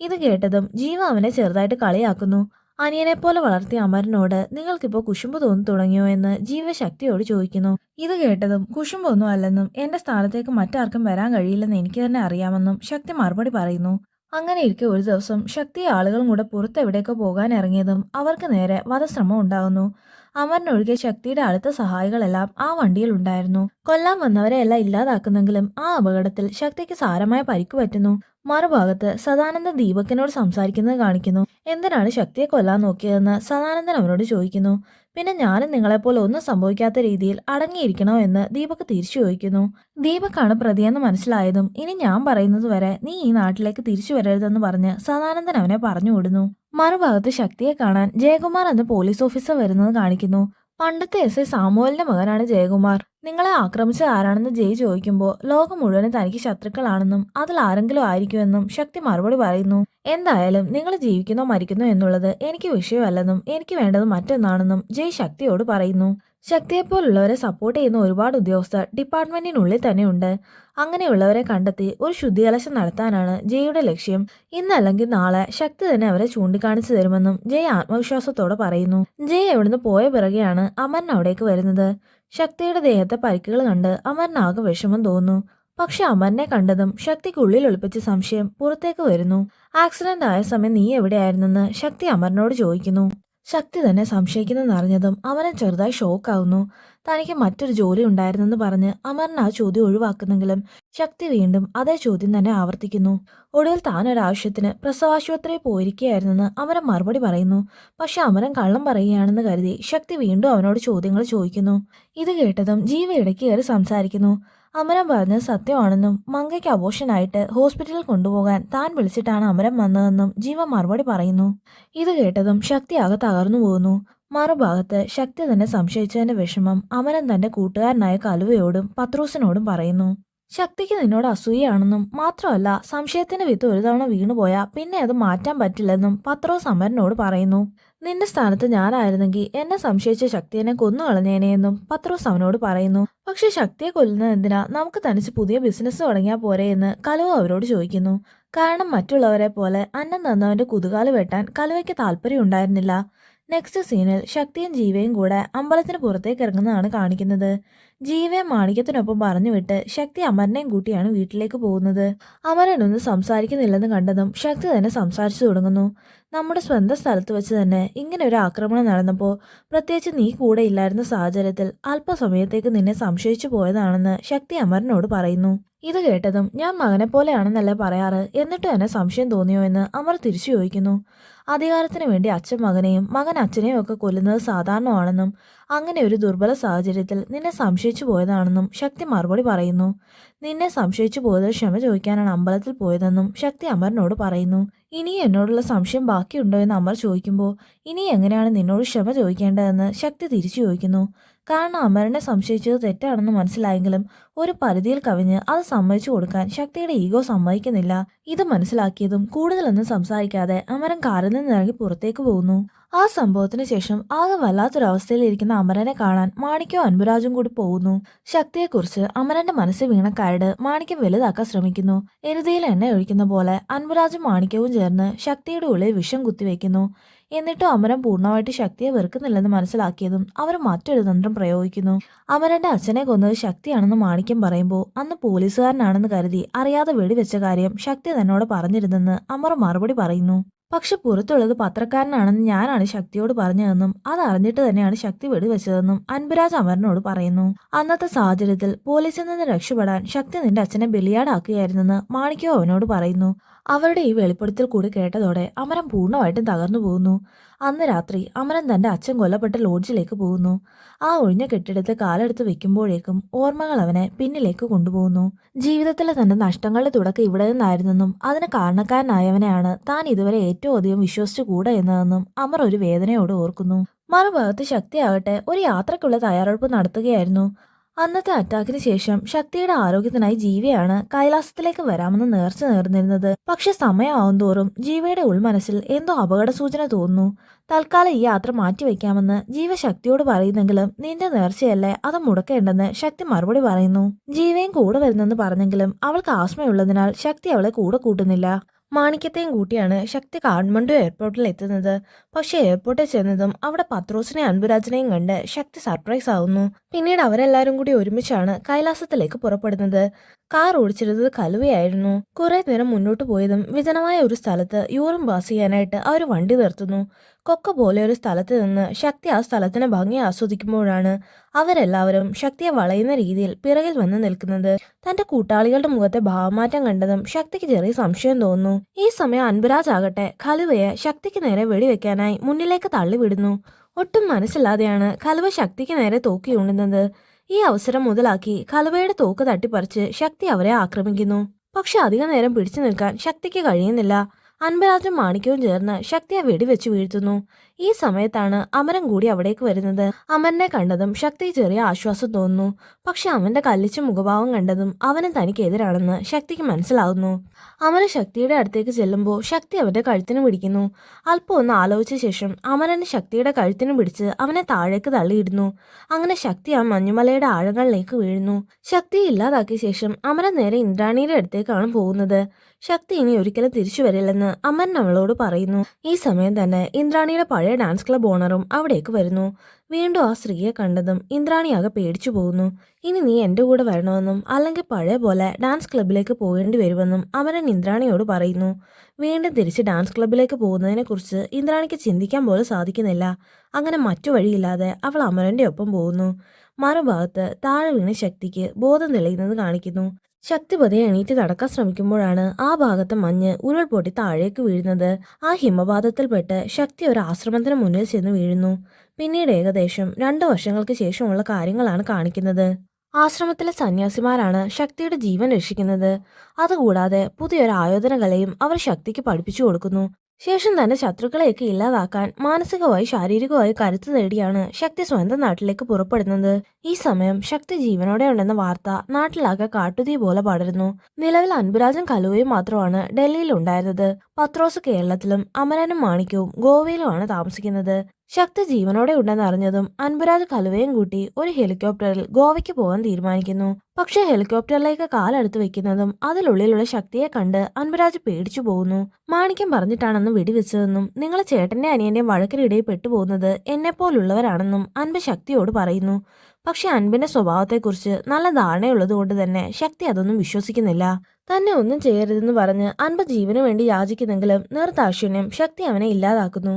ഇത് കേട്ടതും ജീവ അവനെ ചെറുതായിട്ട് കളിയാക്കുന്നു. അനിയനെപ്പോലെ വളർത്തിയ അമരനോട് നിങ്ങൾക്കിപ്പോൾ കുശുമ്പ് തോന്നി തുടങ്ങിയോ എന്ന് ജീവ ശക്തിയോട് ചോദിക്കുന്നു. ഇത് കേട്ടതും കുശുമ്പൊന്നും അല്ലെന്നും എന്റെ സ്ഥാനത്തേക്ക് മറ്റാർക്കും വരാൻ കഴിയില്ലെന്ന് എനിക്ക് തന്നെ അറിയാമെന്നും ശക്തി മറുപടി പറയുന്നു. അങ്ങനെ ഇരിക്കെ ഒരു ദിവസം ശക്തി ആളുകളും കൂടെ പുറത്തെവിടേക്കോ പോകാൻ ഇറങ്ങിയതും അവർക്ക് നേരെ വധശ്രമം ഉണ്ടാകുന്നു. അമരനൊഴികെ ശക്തിയുടെ അടുത്ത സഹായികളെല്ലാം ആ വണ്ടിയിൽ ഉണ്ടായിരുന്നു. കൊല്ലാൻ വന്നവരെ എല്ലാം ഇല്ലാതാക്കുന്നെങ്കിലും ആ അപകടത്തിൽ ശക്തിക്ക് സാരമായ പരിക്ക് പറ്റുന്നു. മറുഭാഗത്ത് സദാനന്ദൻ ദീപകിനോട് സംസാരിക്കുന്നത് കാണിക്കുന്നു. എന്തിനാണ് ശക്തിയെ കൊല്ലാൻ നോക്കിയതെന്ന് സദാനന്ദൻ അവനോട് ചോദിക്കുന്നു. പിന്നെ ഞാനും നിങ്ങളെപ്പോലെ ഒന്നും സംഭവിക്കാത്ത രീതിയിൽ അടങ്ങിയിരിക്കണോ എന്ന് ദീപക് തിരിച്ചു ചോദിക്കുന്നു. ദീപക്കാണ് പ്രതിയെന്ന് മനസ്സിലായതും ഇനി ഞാൻ പറയുന്നത് വരെ നീ ഈ നാട്ടിലേക്ക് തിരിച്ചു വരരുതെന്ന് പറഞ്ഞ് സദാനന്ദൻ അവനെ പറഞ്ഞു വിടുന്നു. മറുഭാഗത്ത് ശക്തിയെ കാണാൻ ജയകുമാർ എന്ന പോലീസ് ഓഫീസർ വരുന്നത് കാണിക്കുന്നു. പണ്ടത്തെ എസ് ഐ സാമുവലിന്റെ മകനാണ് ജയകുമാർ. നിങ്ങളെ ആക്രമിച്ചത് ആരാണെന്ന് ജയ് ചോദിക്കുമ്പോൾ ലോകം മുഴുവനും തനിക്ക് ശത്രുക്കളാണെന്നും അതിൽ ആരെങ്കിലും ആയിരിക്കുമെന്നും ശക്തി മറുപടി പറയുന്നു. എന്തായാലും നിങ്ങൾ ജീവിക്കുന്നോ മരിക്കുന്നോ എന്നുള്ളത് എനിക്ക് വിഷയമല്ലെന്നും എനിക്ക് വേണ്ടത് മറ്റൊന്നാണെന്നും ജയ് ശക്തിയോട് പറയുന്നു. ശക്തിയെപ്പോലുള്ളവരെ സപ്പോർട്ട് ചെയ്യുന്ന ഒരുപാട് ഉദ്യോഗസ്ഥർ ഡിപ്പാർട്ട്മെന്റിനുള്ളിൽ തന്നെയുണ്ട്. അങ്ങനെയുള്ളവരെ കണ്ടെത്തി ഒരു ശുദ്ധികലശം നടത്താനാണ് ജയുടെ ലക്ഷ്യം. ഇന്നല്ലെങ്കിൽ നാളെ ശക്തി തന്നെ അവരെ ചൂണ്ടിക്കാണിച്ചു തരുമെന്നും ജയ് ആത്മവിശ്വാസത്തോടെ പറയുന്നു. ജയ് എവിടുന്ന് പോയ പിറകെയാണ് അമരൻ അവിടേക്ക് വരുന്നത്. ശക്തിയുടെ ദേഹത്തെ പരിക്കുകൾ കണ്ട് അമരനാകെ വിഷമം തോന്നുന്നു. പക്ഷെ അമരനെ കണ്ടതും ശക്തിക്ക് ഉള്ളിൽ ഒളിപ്പിച്ച സംശയം പുറത്തേക്ക് വരുന്നു. ആക്സിഡന്റ് ആയ സമയം നീ എവിടെയായിരുന്നെന്ന് ശക്തി അമരനോട് ചോദിക്കുന്നു. ശക്തി തന്നെ സംശയിക്കുന്നറിഞ്ഞതും അമരൻ ചെറുതായി ഷോക്കാവുന്നു. തനിക്ക് മറ്റൊരു ജോലി ഉണ്ടായിരുന്നെന്ന് പറഞ്ഞ് അമരൻ ആ ചോദ്യം ഒഴിവാക്കുന്നെങ്കിലും ശക്തി വീണ്ടും അതേ ചോദ്യം തന്നെ ആവർത്തിക്കുന്നു. ഒടുവിൽ താൻ ഒരാവശ്യത്തിന് പ്രസവാശുപത്രിയിൽ പോയിരിക്കുകയായിരുന്നെന്ന് അമരൻ മറുപടി പറയുന്നു. പക്ഷെ അമരൻ കള്ളം പറയുകയാണെന്ന് കരുതി ശക്തി വീണ്ടും അവനോട് ചോദ്യങ്ങൾ ചോദിക്കുന്നു. ഇത് കേട്ടതും ജീവ ഇടയ്ക്ക് കയറി സംസാരിക്കുന്നു. അമരൻ പറഞ്ഞത് സത്യമാണെന്നും മങ്കയ്ക്ക് അബോഷനായിട്ട് ഹോസ്പിറ്റലിൽ കൊണ്ടുപോകാൻ താൻ വിളിച്ചിട്ടാണ് അമരൻ വന്നതെന്നും ജീവ മറുപടി പറയുന്നു. ഇത് കേട്ടതും ശക്തി ആകെ തകർന്നു പോകുന്നു. മറുഭാഗത്ത് ശക്തി തന്നെ സംശയിച്ചതിന്റെ വിഷമം അമരൻ തന്റെ കൂട്ടുകാരനായ കലുവയോടും പത്രൂസിനോടും പറയുന്നു. ശക്തിക്ക് നിന്നോട് അസൂയാണെന്നും മാത്രമല്ല സംശയത്തിന്റെ വിത്ത് ഒരു തവണ വീണുപോയാൽ പിന്നെ അത് മാറ്റാൻ പറ്റില്ലെന്നും പത്രോസ് അമരനോട് പറയുന്നു. നിന്റെ സ്ഥാനത്ത് ഞാനായിരുന്നെങ്കിൽ എന്നെ സംശയിച്ച ശക്തിയെ കൊന്നുകളഞ്ഞേനെയെന്നും പത്രോസ് അവനോട് പറയുന്നു. പക്ഷെ ശക്തിയെ കൊല്ലുന്നത് എന്തിനാ, നമുക്ക് തനിച്ച് പുതിയ ബിസിനസ് തുടങ്ങിയാൽ പോരെ എന്ന് കലുവ അവരോട് ചോദിക്കുന്നു. കാരണം മറ്റുള്ളവരെ പോലെ അന്നം തന്നവന്റെ കുതുകാല് വെട്ടാൻ കലുവയ്ക്ക് താല്പര്യം ഉണ്ടായിരുന്നില്ല. നെക്സ്റ്റ് സീനിൽ ശക്തിയും ജീവയും കൂടെ അമ്പലത്തിന് പുറത്തേക്ക് ഇറങ്ങുന്നതാണ് കാണിക്കുന്നത്. ജീവയെ മാണിക്യത്തിനൊപ്പം പറഞ്ഞു വിട്ട് ശക്തി അമരനെയും കൂട്ടിയാണ് വീട്ടിലേക്ക് പോകുന്നത്. അമരനൊന്നും സംസാരിക്കുന്നില്ലെന്ന് കണ്ടതും ശക്തി തന്നെ സംസാരിച്ചു തുടങ്ങുന്നു. നമ്മുടെ സ്വന്തം സ്ഥലത്ത് വെച്ച് തന്നെ ഇങ്ങനെ ഒരു ആക്രമണം നടന്നപ്പോൾ, പ്രത്യേകിച്ച് നീ കൂടെ ഇല്ലായിരുന്ന സാഹചര്യത്തിൽ അല്പസമയത്തേക്ക് നിന്നെ സംശയിച്ചു പോയതാണെന്ന് ശക്തി അമരനോട് പറയുന്നു. ഇത് കേട്ടതും ഞാൻ മകനെ പോലെയാണെന്നല്ലേ പറയാറ്, എന്നിട്ടും എന്നെ സംശയം തോന്നിയോ എന്ന് അമർ തിരിച്ചു ചോദിക്കുന്നു. അധികാരത്തിന് വേണ്ടി അച്ഛൻ മകനെയും മകൻ അച്ഛനെയും ഒക്കെ കൊല്ലുന്നത് സാധാരണമാണെന്നും അങ്ങനെ ഒരു ദുർബല സാഹചര്യത്തിൽ നിന്നെ സംശയിച്ചു പോയതാണെന്നും ശക്തി മറുപടി പറയുന്നു. നിന്നെ സംശയിച്ചു പോയതിൽ ക്ഷമ ചോദിക്കാനാണ് അമ്പലത്തിൽ പോയതെന്നും ശക്തി അമരനോട് പറയുന്നു. ഇനി എന്നോടുള്ള സംശയം ബാക്കിയുണ്ടോ എന്ന് അമർ ചോദിക്കുമ്പോൾ ഇനി എങ്ങനെയാണ് നിന്നോട് ക്ഷമ ചോദിക്കേണ്ടതെന്ന് ശക്തി തിരിച്ചു ചോദിക്കുന്നു. കാരണം അമരനെ സംശയിച്ചത് തെറ്റാണെന്ന് മനസ്സിലായെങ്കിലും ഒരു പരിധിയിൽ കവിഞ്ഞ് അത് സമ്മതിച്ചു കൊടുക്കാൻ ശക്തിയുടെ ഈഗോ സമ്മതിക്കുന്നില്ല. ഇത് മനസ്സിലാക്കിയതും കൂടുതലൊന്നും സംസാരിക്കാതെ അമരൻ കാറിൽ നിന്ന് ഇറങ്ങി പുറത്തേക്ക് പോകുന്നു. ആ സംഭവത്തിന് ശേഷം ആകെ വല്ലാത്തൊരവസ്ഥയിലിരിക്കുന്ന അമരനെ കാണാൻ മാണിക്യവും അൻപുരാജും കൂടി പോകുന്നു. ശക്തിയെക്കുറിച്ച് അമരന്റെ മനസ്സിൽ വീണ കരട് മാണിക്യം വലുതാക്കാൻ ശ്രമിക്കുന്നു. എരുതിയിൽ എണ്ണ ഒഴിക്കുന്ന പോലെ അൻപുരാജും മാണിക്യവും ചേർന്ന് ശക്തിയുടെ ഉള്ളിൽ വിഷം കുത്തിവെക്കുന്നു. എന്നിട്ടും അമരൻ പൂർണ്ണമായിട്ട് ശക്തിയെ വെറുക്കുന്നില്ലെന്ന് മനസ്സിലാക്കിയതും അവർ മറ്റൊരു തന്ത്രം പ്രയോഗിക്കുന്നു. അമരന്റെ അച്ഛനെ കൊന്നത് ശക്തിയാണെന്ന് മാണിക്യം പറയുമ്പോൾ അന്ന് പോലീസുകാരനാണെന്ന് കരുതി അറിയാതെ വെടിവെച്ച കാര്യം ശക്തി തന്നോട് പറഞ്ഞിരുന്നെന്ന് അമർ മറുപടി പറയുന്നു. പക്ഷെ പുറത്തുള്ളത് പത്രക്കാരനാണെന്ന് ഞാനാണ് ശക്തിയോട് പറഞ്ഞതെന്നും അത് അറിഞ്ഞിട്ട് തന്നെയാണ് ശക്തി വെടിവെച്ചതെന്നും അൻപുരാജ് അമരനോട് പറയുന്നു. അന്നത്തെ സാഹചര്യത്തിൽ പോലീസിൽ നിന്ന് രക്ഷപ്പെടാൻ ശക്തി നിന്റെ അച്ഛനെ ബലിയാടാക്കുകയായിരുന്നെന്ന് മാണിക്യോ അവനോട് പറയുന്നു. അവരുടെ ഈ വെളിപ്പെടുത്തൽ കൂടി കേട്ടതോടെ അമരൻ പൂർണ്ണമായിട്ടും തകർന്നു പോകുന്നു. അന്ന് രാത്രി അമരൻ തന്റെ അച്ഛൻ കൊല്ലപ്പെട്ട ലോഡ്ജിലേക്ക് പോകുന്നു. ആ ഒഴിഞ്ഞ കെട്ടിടത്തിൽ കാലെടുത്ത് വെക്കുമ്പോഴേക്കും ഓർമ്മകൾ അവനെ പിന്നിലേക്ക് കൊണ്ടുപോകുന്നു. ജീവിതത്തിലെ തന്റെ നഷ്ടങ്ങളുടെ തുടക്കം ഇവിടെ നിന്നായിരുന്നെന്നും അതിന് കാരണക്കാരനായവനെയാണ് താൻ ഇതുവരെ ഏറ്റവും അധികം വിശ്വസിച്ചു കൂടെ എന്നതെന്നും അമർ ഒരു വേദനയോട് ഓർക്കുന്നു. മറുഭാഗത്ത് ശക്തിയാകട്ടെ ഒരു യാത്രയ്ക്കുള്ള തയ്യാറെടുപ്പ് നടത്തുകയായിരുന്നു. അന്നത്തെ അറ്റാക്കിന് ശേഷം ശക്തിയുടെ ആരോഗ്യത്തിനായി ജീവയാണ് കൈലാസത്തിലേക്ക് വരാമെന്ന് നേർച്ച നേർന്നിരുന്നത്. പക്ഷെ സമയമാവും തോറും ജീവയുടെ ഉൾമനസ്സിൽ എന്തോ അപകട സൂചന തോന്നുന്നു. തൽക്കാലം ഈ യാത്ര മാറ്റിവെക്കാമെന്ന് ജീവ ശക്തിയോട് പറയുന്നെങ്കിലും നിന്റെ നേർച്ചയല്ലേ, അത് മുടക്കേണ്ടെന്ന് ശക്തി മറുപടി പറയുന്നു. ജീവയും കൂടെ വരുന്നെന്ന് പറഞ്ഞെങ്കിലും അവൾക്ക് ആസ്മയുള്ളതിനാൽ ശക്തി അവളെ കൂടെ കൂട്ടുന്നില്ല. മാണിക്യത്തെയും കൂട്ടിയാണ് ശക്തി കാഠ്മണ്ഡു എയർപോർട്ടിൽ എത്തുന്നത്. പക്ഷെ എയർപോർട്ടിൽ ചെന്നതും അവിടെ പത്രോസിനെയും അൻപുരാജിനെയും കണ്ട് ശക്തി സർപ്രൈസ് ആവുന്നു. പിന്നീട് അവരെല്ലാരും കൂടി ഒരുമിച്ചാണ് കൈലാസത്തിലേക്ക് പുറപ്പെടുന്നത്. കാർ ഓടിച്ചിരുന്നത് കലുവയായിരുന്നു. കുറെ നേരം മുന്നോട്ട് പോയതും വിജനമായ ഒരു സ്ഥലത്ത് യൂറിൻ പാസ് ചെയ്യാനായിട്ട് അവർ വണ്ടി നിർത്തുന്നു. കൊക്ക പോലെ ഒരു സ്ഥലത്ത് നിന്ന് ശക്തി ആ സ്ഥലത്തിന് ഭംഗി ആസ്വദിക്കുമ്പോഴാണ് അവരെല്ലാവരും ശക്തിയെ വളയുന്ന രീതിയിൽ പിറകിൽ വന്ന് നിൽക്കുന്നത്. തന്റെ കൂട്ടാളികളുടെ മുഖത്തെ ഭാവമാറ്റം കണ്ടതും ശക്തിക്ക് ചെറിയ സംശയം തോന്നുന്നു. ഈ സമയം അൻപരാജ് ആകട്ടെ കലുവയെ ശക്തിക്ക് നേരെ വെടിവെക്കാനായി മുന്നിലേക്ക് തള്ളിവിടുന്നു. ഒട്ടും മനസ്സില്ലാതെയാണ് കലുവ ശക്തിക്ക് നേരെ തോക്കിയൂണ്ടുന്നത്. ഈ അവസരം മുതലാക്കി കലുവയുടെ തോക്ക് തട്ടിപ്പറിച്ച് ശക്തി അവരെ ആക്രമിക്കുന്നു. പക്ഷെ അധിക നേരം പിടിച്ചു നിൽക്കാൻ ശക്തിക്ക് കഴിയുന്നില്ല. അൻപരാജും മാണിക്യവും ചേർന്ന് ശക്തിയെ വെടിവെച്ച് വീഴ്ത്തുന്നു. ഈ സമയത്താണ് അമരൻ കൂടി അവിടേക്ക് വരുന്നത്. അമരനെ കണ്ടതും ശക്തി ചെറിയ ആശ്വാസം തോന്നുന്നു. പക്ഷെ അവന്റെ കല്ലിച്ച മുഖഭാവം കണ്ടതും അവനും തനിക്കെതിരാണെന്ന് ശക്തിക്ക് മനസ്സിലാകുന്നു. അമരൻ ശക്തിയുടെ അടുത്തേക്ക് ചെല്ലുമ്പോൾ ശക്തി അവന്റെ കഴുത്തിന് പിടിക്കുന്നു. അല്പം ഒന്ന് ആലോചിച്ച ശേഷം അമരൻ ശക്തിയുടെ കഴുത്തിന് പിടിച്ച് അവനെ താഴേക്ക് തള്ളിയിടുന്നു. അങ്ങനെ ശക്തി ആ മഞ്ഞുമലയുടെ ആഴങ്ങളിലേക്ക് വീഴുന്നു. ശക്തിയെ ഇല്ലാതാക്കിയ ശേഷം അമരൻ നേരെ ഇന്ദ്രാണിയുടെ അടുത്തേക്കാണ് പോകുന്നത്. ശക്തി ഇനി ഒരിക്കലും തിരിച്ചു വരില്ലെന്ന് അമരൻ അവളോട് പറയുന്നു. ഈ സമയം തന്നെ ഇന്ദ്രാണിയുടെ പഴയ ഡാൻസ് ക്ലബ് ഓണറും അവിടേക്ക് വരുന്നു. വീണ്ടും ആ സ്ത്രീയെ കണ്ടതും ഇന്ദ്രാണിയാകെ പേടിച്ചു പോകുന്നു. ഇനി നീ എന്റെ കൂടെ വരണമെന്നും അല്ലെങ്കിൽ പഴയ പോലെ ഡാൻസ് ക്ലബിലേക്ക് പോകേണ്ടി വരുമെന്നും അമരൻ ഇന്ദ്രാണിയോട് പറയുന്നു. വീണ്ടും തിരിച്ച് ഡാൻസ് ക്ലബിലേക്ക് പോകുന്നതിനെ കുറിച്ച് ഇന്ദ്രാണിക്ക് ചിന്തിക്കാൻ പോലും സാധിക്കുന്നില്ല. അങ്ങനെ മറ്റു വഴിയില്ലാതെ അവൾ അമരന്റെ ഒപ്പം പോകുന്നു. മറുഭാഗത്ത് താഴെ വീണ ശക്തിക്ക് ബോധം തെളിയുന്നത് കാണിക്കുന്നു. ശക്തി പതിയെ എണീറ്റ് നടക്കാൻ ശ്രമിക്കുമ്പോഴാണ് ആ ഭാഗത്തെ മഞ്ഞ് ഉരുൾപൊട്ടി താഴേക്ക് വീഴുന്നത്. ആ ഹിമപാതത്തിൽപ്പെട്ട് ശക്തി ഒരു ആശ്രമത്തിന് മുന്നിൽ ചെന്ന് വീഴുന്നു. പിന്നീട് ഏകദേശം 2 വർഷങ്ങൾക്ക് ശേഷമുള്ള കാര്യങ്ങളാണ് കാണിക്കുന്നത്. ആശ്രമത്തിലെ സന്യാസിമാരാണ് ശക്തിയുടെ ജീവൻ രക്ഷിക്കുന്നത്. അതുകൂടാതെ പുതിയൊരു ആയോധന കലയും അവർ ശക്തിക്ക് പഠിപ്പിച്ചു കൊടുക്കുന്നു. ശേഷം തന്നെ ശത്രുക്കളെയൊക്കെ ഇല്ലാതാക്കാൻ മാനസികമായി ശാരീരികമായി കരുത്ത് നേടിയാണ് ശക്തി സ്വന്തം നാട്ടിലേക്ക് പുറപ്പെടുന്നത്. ഈ സമയം ശക്തി ജീവനോടെ ഉണ്ടെന്ന വാർത്ത നാട്ടിലാകെ കാട്ടുതീ പോലെ പടരുന്നു. നിലവിൽ അൻപുരാജും കലുവയും മാത്രമാണ് ഡൽഹിയിൽ ഉണ്ടായിരുന്നത്. പത്രോസ് കേരളത്തിലും അമരനും മാണിക്യവും ഗോവയിലുമാണ് താമസിക്കുന്നത്. ശക്തി ജീവനോടെ ഉണ്ടെന്ന് അറിഞ്ഞതും അൻപുരാജ് കലുവയും കൂട്ടി ഒരു ഹെലികോപ്റ്ററിൽ ഗോവയ്ക്ക് പോകാൻ തീരുമാനിക്കുന്നു. പക്ഷേ ഹെലികോപ്റ്ററിലേക്ക് കാലെടുത്ത് വെക്കുന്നതും അതിലുള്ളിലുള്ള ശക്തിയെ കണ്ട് അൻപുരാജ് പേടിച്ചു പോകുന്നു. മാണിക്യം പറഞ്ഞിട്ടാണെന്ന് വെടിവെച്ചതെന്നും നിങ്ങളെ ചേട്ടന്റെ അനിയന്റെയും വഴക്കിനിടയിൽ പെട്ടുപോകുന്നത് എന്നെപ്പോലുള്ളവരാണെന്നും അൻപ് ശക്തിയോട് പറയുന്നു. പക്ഷെ അൻപിന്റെ സ്വഭാവത്തെക്കുറിച്ച് നല്ല ധാരണയുള്ളത് കൊണ്ട് തന്നെ ശക്തി അതൊന്നും വിശ്വസിക്കുന്നില്ല. തന്നെ ഒന്നും ചെയ്യരുതെന്ന് പറഞ്ഞ് അൻപ് ജീവന് വേണ്ടി യാചിക്കുന്നെങ്കിലും നിർദാക്ഷിണ്യം ശക്തി അവനെ ഇല്ലാതാക്കുന്നു.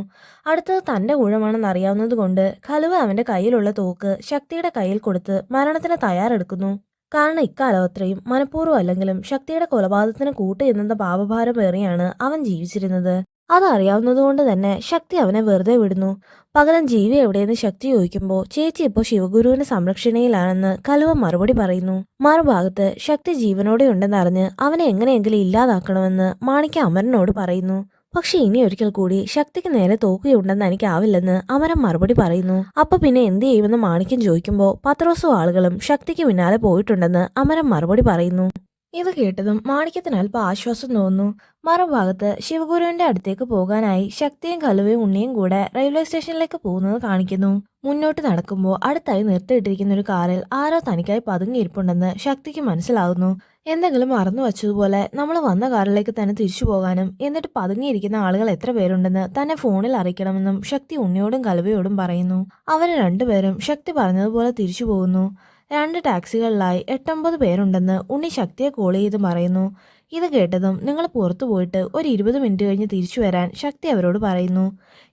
അടുത്തത് തന്റെ ഊഴമാണെന്ന് അറിയാവുന്നത് കൊണ്ട് കലുവ അവന്റെ കയ്യിലുള്ള തോക്ക് ശക്തിയുടെ കയ്യിൽ കൊടുത്ത് മരണത്തിന് തയ്യാറെടുക്കുന്നു. കാരണം ഇക്കാലം അത്രയും മനഃപൂർവ്വം അല്ലെങ്കിലും ശക്തിയുടെ കൊലപാതകത്തിന് കൂട്ടുചെന്ന പാപഭാരമേറിയാണ് അവൻ ജീവിച്ചിരുന്നത്. അതറിയാവുന്നതുകൊണ്ട് തന്നെ ശക്തി അവനെ വെറുതെ വിടുന്നു. പകരം ജീവി എവിടെയെന്ന് ശക്തി ചോദിക്കുമ്പോൾ ചേച്ചി ഇപ്പോൾ ശിവഗുരുവിന്റെ സംരക്ഷണയിലാണെന്ന് കലുവ മറുപടി പറയുന്നു. മറുഭാഗത്ത് ശക്തി ജീവനോടെ ഉണ്ടെന്നറിഞ്ഞ് അവനെ എങ്ങനെയെങ്കിലും ഇല്ലാതാക്കണമെന്ന് മാണിക്യ അമരനോട് പറയുന്നു. പക്ഷെ ഇനി ഒരിക്കൽ കൂടി ശക്തിക്ക് നേരെ തോക്കുകയുണ്ടെന്ന് എനിക്കാവില്ലെന്ന് അമരൻ മറുപടി പറയുന്നു. അപ്പൊ പിന്നെ എന്ത് ചെയ്യുമെന്ന് മാണിക്യം ചോദിക്കുമ്പോൾ പത്രോസും ആളുകളും ശക്തിക്ക് പിന്നാലെ പോയിട്ടുണ്ടെന്ന് അമരൻ മറുപടി പറയുന്നു. ഇത് കേട്ടതും മാണിക്യത്തിന് അല്പം ആശ്വാസം തോന്നുന്നു. മറുഭാഗത്ത് ശിവഗുരുവിന്റെ അടുത്തേക്ക് പോകാനായി ശക്തിയും കലുവയും ഉണ്ണിയും കൂടെ റെയിൽവേ സ്റ്റേഷനിലേക്ക് പോകുന്നത് കാണിക്കുന്നു. മുന്നോട്ട് നടക്കുമ്പോൾ അടുത്തായി നിർത്തിയിട്ടിരിക്കുന്ന ഒരു കാറിൽ ആരോ തനിക്കായി പതുങ്ങിയിരിപ്പുണ്ടെന്ന് ശക്തിക്ക് മനസ്സിലാകുന്നു. എന്തെങ്കിലും മറന്നു വച്ചതുപോലെ നമ്മൾ വന്ന കാറിലേക്ക് തന്നെ തിരിച്ചു പോകാനും എന്നിട്ട് പതുങ്ങിയിരിക്കുന്ന ആളുകൾ എത്ര പേരുണ്ടെന്ന് തന്നെ ഫോണിൽ അറിയിക്കണമെന്നും ശക്തി ഉണ്ണിയോടും കലുവയോടും പറയുന്നു. അവര് രണ്ടുപേരും ശക്തി പറഞ്ഞതുപോലെ തിരിച്ചു പോകുന്നു. 2 ടാക്സികളിലായി 8-9 പേരുണ്ടെന്ന് ഉണ്ണി ശക്തിയെ കോൾ ചെയ്ത് പറയുന്നു. ഇത് കേട്ടതും നിങ്ങൾ പുറത്തു പോയിട്ട് ഒരു 20 മിനിറ്റ് കഴിഞ്ഞ് തിരിച്ചു വരാൻ ശക്തി അവരോട് പറയുന്നു.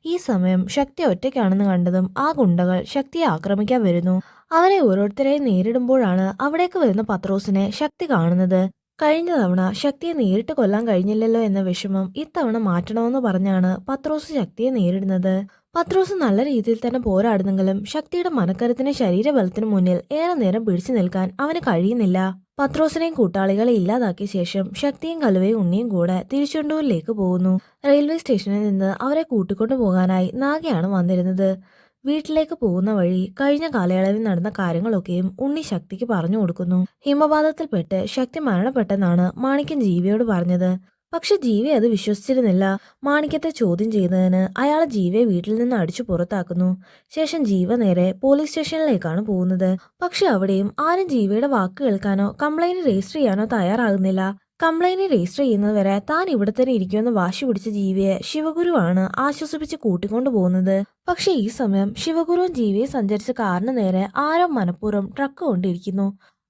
ഈ സമയം ശക്തി ഒറ്റയ്ക്കാണെന്ന് കണ്ടതും ആ ഗുണ്ടകൾ ശക്തിയെ ആക്രമിക്കാൻ വരുന്നു. അവരെ ഓരോരുത്തരെയും നേരിടുമ്പോഴാണ് അവിടേക്ക് വരുന്ന പത്രോസിനെ ശക്തി കാണുന്നത്. കഴിഞ്ഞ തവണ ശക്തിയെ നേരിട്ട് കൊല്ലാൻ കഴിഞ്ഞില്ലല്ലോ എന്ന വിഷമം ഇത്തവണ മാറ്റണമെന്ന് പറഞ്ഞാണ് പത്രോസ് ശക്തിയെ നേരിടുന്നത്. പത്രോസ് നല്ല രീതിയിൽ തന്നെ പോരാടുന്നെങ്കിലും ശക്തിയുടെ മനക്കരുത്തിനും ശരീരബലത്തിനും മുന്നിൽ ഏറെ നേരം പിടിച്ചു നിൽക്കാൻ അവന് കഴിയുന്നില്ല. പത്രോസിനെയും കൂട്ടാളികളെ ഇല്ലാതാക്കിയ ശേഷം ശക്തിയും കലുവയും ഉണ്ണിയും കൂടെ തിരുച്ചെണ്ടൂരിലേക്ക് പോകുന്നു. റെയിൽവേ സ്റ്റേഷനിൽ നിന്ന് അവരെ കൂട്ടിക്കൊണ്ടു പോകാനായി നാഗയാണ് വന്നിരുന്നത്. വീട്ടിലേക്ക് പോകുന്ന വഴി കഴിഞ്ഞ കാലയളവിൽ നടന്ന കാര്യങ്ങളൊക്കെയും ഉണ്ണി ശക്തിക്ക് പറഞ്ഞു കൊടുക്കുന്നു. ഹിമപാതത്തിൽപ്പെട്ട് ശക്തി മരണപ്പെട്ടെന്നാണ് മാണിക്യൻ ജീവിയോട് പറഞ്ഞത്. പക്ഷെ ജീവി അത് വിശ്വസിച്ചിരുന്നില്ല. മാണിക്യത്തെ ചോദ്യം ചെയ്തതിന് അയാൾ ജീവിയെ വീട്ടിൽ നിന്ന് അടിച്ചു പുറത്താക്കുന്നു. ശേഷം ജീവ നേരെ പോലീസ് സ്റ്റേഷനിലേക്കാണ് പോകുന്നത്. പക്ഷെ അവിടെയും ആരും ജീവിയുടെ വാക്ക് കേൾക്കാനോ കംപ്ലൈന്റ് രജിസ്റ്റർ ചെയ്യാനോ തയ്യാറാകുന്നില്ല. കംപ്ലൈന്റ് രജിസ്റ്റർ ചെയ്യുന്നതുവരെ താൻ ഇവിടെ തന്നെ ഇരിക്കുമെന്ന് വാശി പിടിച്ച ജീവിയെ ശിവഗുരുവാണ് ആശ്വസിപ്പിച്ച് കൂട്ടിക്കൊണ്ടു പോകുന്നത്. പക്ഷെ ഈ സമയം ശിവഗുരുവും ജീവിയെ സഞ്ചരിച്ച കാറിന് നേരെ ആരോ മനഃപൂർവ്വം ട്രക്ക് കൊണ്ടിരിക്കുന്നു.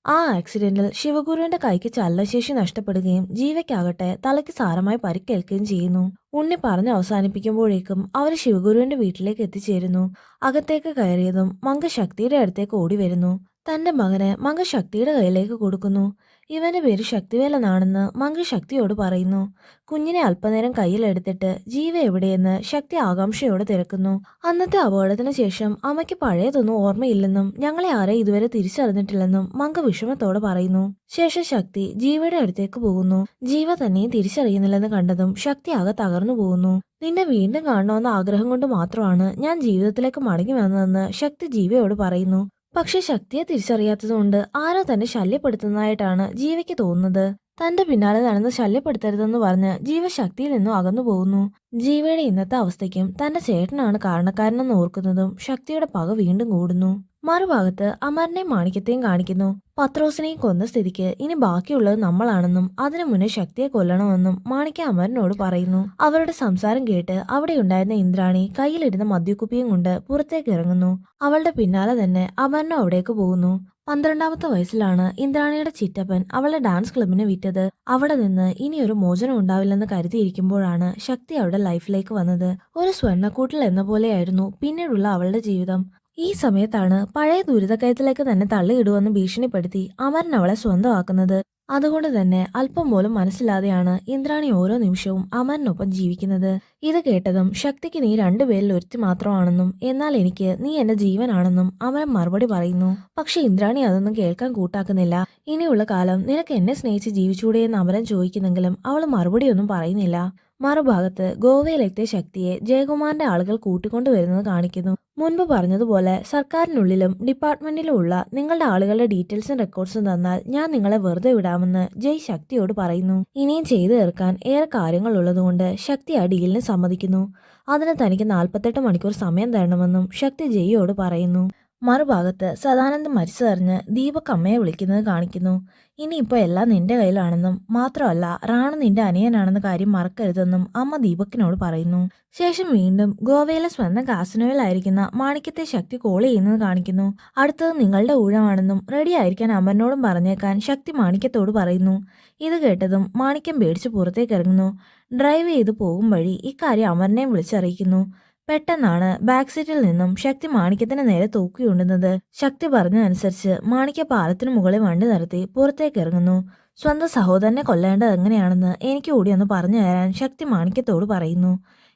ആ ആക്സിഡന്റിൽ ശിവഗുരുവിന്റെ കൈക്ക് ചലനശേഷി നഷ്ടപ്പെടുകയും ജീവയ്ക്കാകട്ടെ തലയ്ക്ക് സാരമായി പരിക്കേൽക്കുകയും ചെയ്യുന്നു. ഉണ്ണി പറഞ്ഞ് അവസാനിപ്പിക്കുമ്പോഴേക്കും അവർ ശിവഗുരുവിന്റെ വീട്ടിലേക്ക് എത്തിച്ചേരുന്നു. അകത്തേക്ക് കയറിയതും മങ്ക ശക്തിയുടെ അടുത്തേക്ക് ഓടി വരുന്നു. തന്റെ മകനെ മങ്ക ശക്തിയുടെ കയ്യിലേക്ക് കൊടുക്കുന്നു. ഇവന്റെ പേര് ശക്തിവേലനാണെന്ന് മങ്ക ശക്തിയോട് പറയുന്നു. കുഞ്ഞിനെ അല്പനേരം കയ്യിലെടുത്തിട്ട് ജീവ എവിടെയെന്ന് ശക്തി ആകാംക്ഷയോടെ തിരക്കുന്നു. അന്നത്തെ അപകടത്തിന് ശേഷം അമ്മയ്ക്ക് പഴയതൊന്നും ഓർമ്മയില്ലെന്നും ഞങ്ങളെ ആരെയും ഇതുവരെ തിരിച്ചറിഞ്ഞിട്ടില്ലെന്നും മങ്ക വിഷമത്തോടെ പറയുന്നു. ശേഷം ശക്തി ജീവയുടെ അടുത്തേക്ക് പോകുന്നു. ജീവ തന്നെയും തിരിച്ചറിയുന്നില്ലെന്ന് കണ്ടതും ശക്തി ആകെ തകർന്നു പോകുന്നു. നിന്നെ വീണ്ടും കാണണമെന്ന ആഗ്രഹം കൊണ്ട് മാത്രമാണ് ഞാൻ ജീവിതത്തിലേക്ക് മടങ്ങി വന്നതെന്ന് ശക്തി ജീവയോട് പറയുന്നു. പക്ഷെ ശക്തിയെ തിരിച്ചറിയാത്തതുകൊണ്ട് ആരോ തന്നെ ശല്യപ്പെടുത്തുന്നതായിട്ടാണ് ജീവയ്ക്ക് തോന്നുന്നത്. തന്റെ പിന്നാലെ നടന്ന് ശല്യപ്പെടുത്തരുതെന്ന് പറഞ്ഞ് ജീവ ശക്തിയിൽ നിന്നും അകന്നു പോകുന്നു. ജീവയുടെ ഇന്നത്തെ അവസ്ഥയ്ക്കും തന്റെ ചേട്ടനാണ് കാരണക്കാരനെന്ന് ഓർക്കുന്നതും ശക്തിയുടെ പക വീണ്ടും കൂടുന്നു. മറുഭാഗത്ത് അമരനെയും മാണിക്യത്തെയും കാണിക്കുന്നു. പത്രോസിനെയും കൊന്ന സ്ഥിതിക്ക് ഇനി ബാക്കിയുള്ളത് നമ്മളാണെന്നും അതിനു മുന്നേ ശക്തിയെ കൊല്ലണമെന്നും മാണിക്യ അമരനോട് പറയുന്നു. അവരുടെ സംസാരം കേട്ട് അവിടെ ഉണ്ടായിരുന്ന ഇന്ദ്രാണി കയ്യിലിരുന്ന മദ്യക്കുപ്പിയും കൊണ്ട് പുറത്തേക്ക് ഇറങ്ങുന്നു. അവളുടെ പിന്നാലെ തന്നെ അമരനും അവിടേക്ക് പോകുന്നു. 12ാമത്തെ വയസ്സിലാണ് ഇന്ദ്രാണിയുടെ ചിറ്റപ്പൻ അവളെ ഡാൻസ് ക്ലബിന് വിറ്റത്. അവിടെ നിന്ന് ഇനിയൊരു മോചനം ഉണ്ടാവില്ലെന്ന് കരുതിയിരിക്കുമ്പോഴാണ് ശക്തി അവളുടെ ലൈഫിലേക്ക് വന്നത്. ഒരു സ്വർണ്ണക്കൂട്ടിൽ എന്ന പോലെയായിരുന്നു പിന്നീടുള്ള അവളുടെ ജീവിതം. ഈ സമയത്താണ് പഴയ ദുരിതക്കയത്തിലേക്ക് തന്നെ തള്ളിയിടുവെന്ന് ഭീഷണിപ്പെടുത്തി അമരൻ അവളെ സ്വന്തമാക്കുന്നത്. അതുകൊണ്ട് തന്നെ അല്പം പോലും മനസ്സിലാതെയാണ് ഇന്ദ്രാണി ഓരോ നിമിഷവും അമരനൊപ്പം ജീവിക്കുന്നത്. ഇത് കേട്ടതും ശക്തിക്ക് നീ രണ്ടുപേരിൽ ഒരുത്തി മാത്രമാണെന്നും എന്നാൽ എനിക്ക് നീ എന്റെ ജീവനാണെന്നും അമരൻ മറുപടി പറയുന്നു. പക്ഷെ ഇന്ദ്രാണി അതൊന്നും കേൾക്കാൻ കൂട്ടാക്കുന്നില്ല. ഇനിയുള്ള കാലം നിനക്ക് എന്നെ സ്നേഹിച്ച് ജീവിച്ചൂടെയെന്ന് അമരൻ ചോദിക്കുന്നെങ്കിലും അവൾ മറുപടിയൊന്നും പറയുന്നില്ല. മറുഭാഗത്ത് ഗോവയിലെത്തിയ ശക്തിയെ ജയകുമാറിന്റെ ആളുകൾ കൂട്ടിക്കൊണ്ടുവരുന്നത് കാണിക്കുന്നു. മുൻപ് പറഞ്ഞതുപോലെ സർക്കാരിനുള്ളിലും ഡിപ്പാർട്ട്മെന്റിലും ഉള്ള നിങ്ങളുടെ ആളുകളുടെ ഡീറ്റെയിൽസും റെക്കോർഡ്സും തന്നാൽ ഞാൻ നിങ്ങളെ വെറുതെ വിടാമെന്ന് ജയ് ശക്തിയോട് പറയുന്നു. ഇനിയും ചെയ്തു തീർക്കാൻ ഏറെ കാര്യങ്ങൾ ഉള്ളതുകൊണ്ട് ശക്തി ആ ഡീലിന് സമ്മതിക്കുന്നു. അതിന് തനിക്ക് 48 മണിക്കൂർ സമയം തരണമെന്നും ശക്തി ജയ്യോട് പറയുന്നു. മറുഭാഗത്ത് സദാനന്ദ് മരിച്ചതറിഞ്ഞ് ദീപക് അമ്മയെ വിളിക്കുന്നത് കാണിക്കുന്നു. ഇനിയിപ്പോ എല്ലാം നിന്റെ കയ്യിലാണെന്നും മാത്രമല്ല റാണു നിന്റെ അനിയനാണെന്ന കാര്യം മറക്കരുതെന്നും അമ്മ ദീപക്കിനോട് പറയുന്നു. ശേഷം വീണ്ടും ഗോവയിലെ സ്വന്തം കാസിനോയിലായിരിക്കുന്ന മാണിക്യത്തെ ശക്തി കോൾ ചെയ്യുന്നത് കാണിക്കുന്നു. അടുത്തത് നിങ്ങളുടെ ഊഴമാണെന്നും റെഡി ആയിരിക്കാൻ അമ്മനോടും പറഞ്ഞേക്കാൻ ശക്തി മാണിക്യത്തോട് പറയുന്നു. ഇത് കേട്ടതും മാണിക്യം പേടിച്ച് പുറത്തേക്ക് ഇറങ്ങുന്നു. ഡ്രൈവ് ചെയ്ത് പോകും വഴി ഇക്കാര്യം അമരനെയും വിളിച്ചറിയിക്കുന്നു. പെട്ടെന്നാണ് ബാക്ക് സീറ്റിൽ നിന്നും ശക്തി മാണിക്യത്തിന് നേരെ തൂക്കിയുണ്ടുന്നത്. ശക്തി പറഞ്ഞതനുസരിച്ച് മാണിക്യ പാലത്തിനു മുകളിൽ വണ്ടി നിർത്തി പുറത്തേക്ക് ഇറങ്ങുന്നു. സ്വന്തം സഹോദരനെ കൊല്ലേണ്ടത് എങ്ങനെയാണെന്ന് എനിക്ക് കൂടി ഒന്ന് പറഞ്ഞു തരാൻ ശക്തി മാണിക്യത്തോട് പറയുന്നു.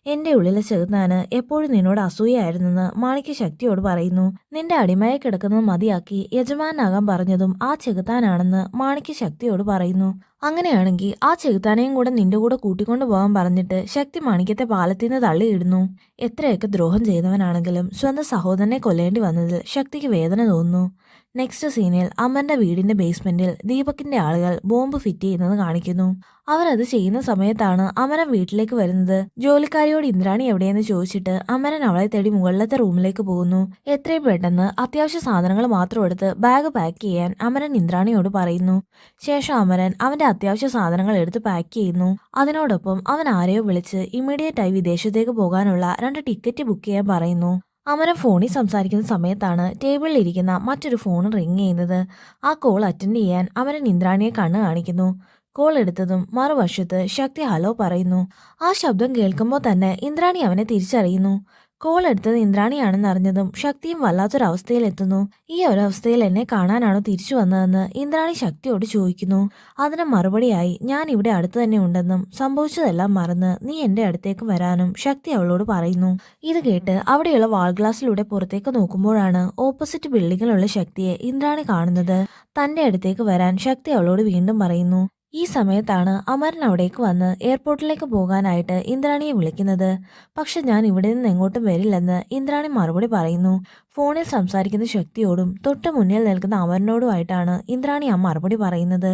എന്റെ ഉള്ളിലെ ചെകുത്താന് എപ്പോഴും നിന്നോട് അസൂയായിരുന്നെന്ന് മാണിക്യ ശക്തിയോട് പറയുന്നു. നിന്റെ അടിമയെ കിടക്കുന്നത് മതിയാക്കി യജമാനാകാൻ പറഞ്ഞതും ആ ചെകുത്താനാണെന്ന് മാണിക്യ ശക്തിയോട് പറയുന്നു. അങ്ങനെയാണെങ്കിൽ ആ ചെകുത്താനെയും കൂടെ നിന്റെ കൂടെ കൂട്ടിക്കൊണ്ടു പോകാൻ പറഞ്ഞിട്ട് ശക്തി മാണിക്യത്തെ പാലത്തിൽ നിന്ന് തള്ളിയിടുന്നു. എത്രയൊക്കെ ദ്രോഹം ചെയ്തവനാണെങ്കിലും സ്വന്തം സഹോദരനെ കൊല്ലേണ്ടി വന്നതിൽ ശക്തിക്ക് വേദന തോന്നുന്നു. നെക്സ്റ്റ് സീനിൽ അമ്മന്റെ വീടിന്റെ ബേസ്മെന്റിൽ ദീപകിന്റെ ആളുകൾ ബോംബ് ഫിറ്റ് ചെയ്യുന്നത് കാണിക്കുന്നു. അവരത് ചെയ്യുന്ന സമയത്താണ് അമരൻ വീട്ടിലേക്ക് വരുന്നത്. ജോലിക്കാരിയോട് ഇന്ദ്രാണി എവിടെയെന്ന് ചോദിച്ചിട്ട് അമരൻ അവളെ തേടി മുകളിലത്തെ റൂമിലേക്ക് പോകുന്നു. എത്രയും പെട്ടെന്ന് അത്യാവശ്യ സാധനങ്ങൾ മാത്രം എടുത്ത് ബാഗ് പാക്ക് ചെയ്യാൻ അമരൻ ഇന്ദ്രാണിയോട് പറയുന്നു. ശേഷം അമരൻ അവന്റെ അത്യാവശ്യ സാധനങ്ങൾ എടുത്ത് പാക്ക് ചെയ്യുന്നു. അതിനോടൊപ്പം അവൻ ആരെയോ വിളിച്ച് ഇമ്മീഡിയറ്റ് ആയി വിദേശത്തേക്ക് പോകാനുള്ള 2 ടിക്കറ്റ് ബുക്ക് ചെയ്യാൻ പറയുന്നു. അമരൻ ഫോണിൽ സംസാരിക്കുന്ന സമയത്താണ് ടേബിളിൽ ഇരിക്കുന്ന മറ്റൊരു ഫോൺ റിങ് ചെയ്യുന്നത്. ആ കോൾ അറ്റൻഡ് ചെയ്യാൻ അമരൻ ഇന്ദ്രാണിയെ കണ്ണ് കാണിക്കുന്നു. കോൾ എടുത്തതും മറുവശത്ത് ശക്തി ഹലോ പറയുന്നു. ആ ശബ്ദം കേൾക്കുമ്പോൾ തന്നെ ഇന്ദ്രാണി അവനെ തിരിച്ചറിയുന്നു. കോൾ എടുത്തത് ഇന്ദ്രാണിയാണെന്ന് അറിഞ്ഞതും ശക്തിയും വല്ലാത്തൊരവസ്ഥയിലെത്തുന്നു. ഈ ഒരവസ്ഥയിൽ എന്നെ കാണാനാണോ തിരിച്ചു വന്നതെന്ന് ഇന്ദ്രാണി ശക്തിയോട് ചോദിക്കുന്നു. അതിന് മറുപടിയായി ഞാൻ ഇവിടെ അടുത്ത് തന്നെ ഉണ്ടെന്നും സംഭവിച്ചതെല്ലാം മറന്ന് നീ എന്റെ അടുത്തേക്ക് വരാനും ശക്തി അവളോട് പറയുന്നു. ഇത് കേട്ട് അവിടെയുള്ള വാൾ ഗ്ലാസിലൂടെ പുറത്തേക്ക് നോക്കുമ്പോഴാണ് ഓപ്പോസിറ്റ് ബിൽഡിങ്ങിലുള്ള ശക്തിയെ ഇന്ദ്രാണി കാണുന്നത്. തന്റെ അടുത്തേക്ക് വരാൻ ശക്തി അവളോട് വീണ്ടും പറയുന്നു. ഈ സമയത്താണ് അമരൻ അവിടേക്ക് വന്ന് എയർപോർട്ടിലേക്ക് പോകാനായിട്ട് ഇന്ദ്രാണിയെ വിളിക്കുന്നത്. പക്ഷെ ഞാൻ ഇവിടെ നിന്ന് എങ്ങോട്ടും വരില്ലെന്ന് ഇന്ദ്രാണി മറുപടി പറയുന്നു. ഫോണിൽ സംസാരിക്കുന്ന ശക്തിയോടും തൊട്ട് മുന്നിൽ നിൽക്കുന്ന അമരനോടുമായിട്ടാണ് ഇന്ദ്രാണി ആ മറുപടി പറയുന്നത്.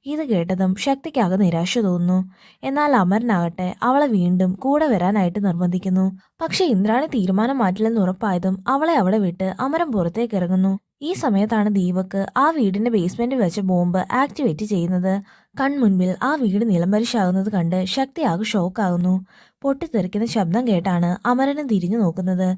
ഇത് കേട്ടതും ശക്തിക്കാകെ നിരാശ തോന്നുന്നു. എന്നാൽ അമരനാകട്ടെ അവളെ വീണ്ടും കൂടെ വരാനായിട്ട് നിർബന്ധിക്കുന്നു. പക്ഷെ ഇന്ദ്രാണി തീരുമാനം മാറ്റില്ലെന്ന് ഉറപ്പായതും അവളെ അവിടെ വിട്ട് അമരൻ പുറത്തേക്ക് ഇറങ്ങുന്നു. ഈ സമയത്താണ് ദീപക് ആ വീടിന്റെ ബേസ്മെന്റിൽ വെച്ച ബോംബ് ആക്ടിവേറ്റ് ചെയ്യുന്നത്. കൺമുൻപിൽ ആ വീട് നിലംപരിശാകുന്നത് കണ്ട് ശക്തി ആകെ ഷോക്കാകുന്നു. പൊട്ടിത്തെറിക്കുന്ന ശബ്ദം കേട്ടാണ് അമരന് തിരിഞ്ഞു നോക്കുന്നത്.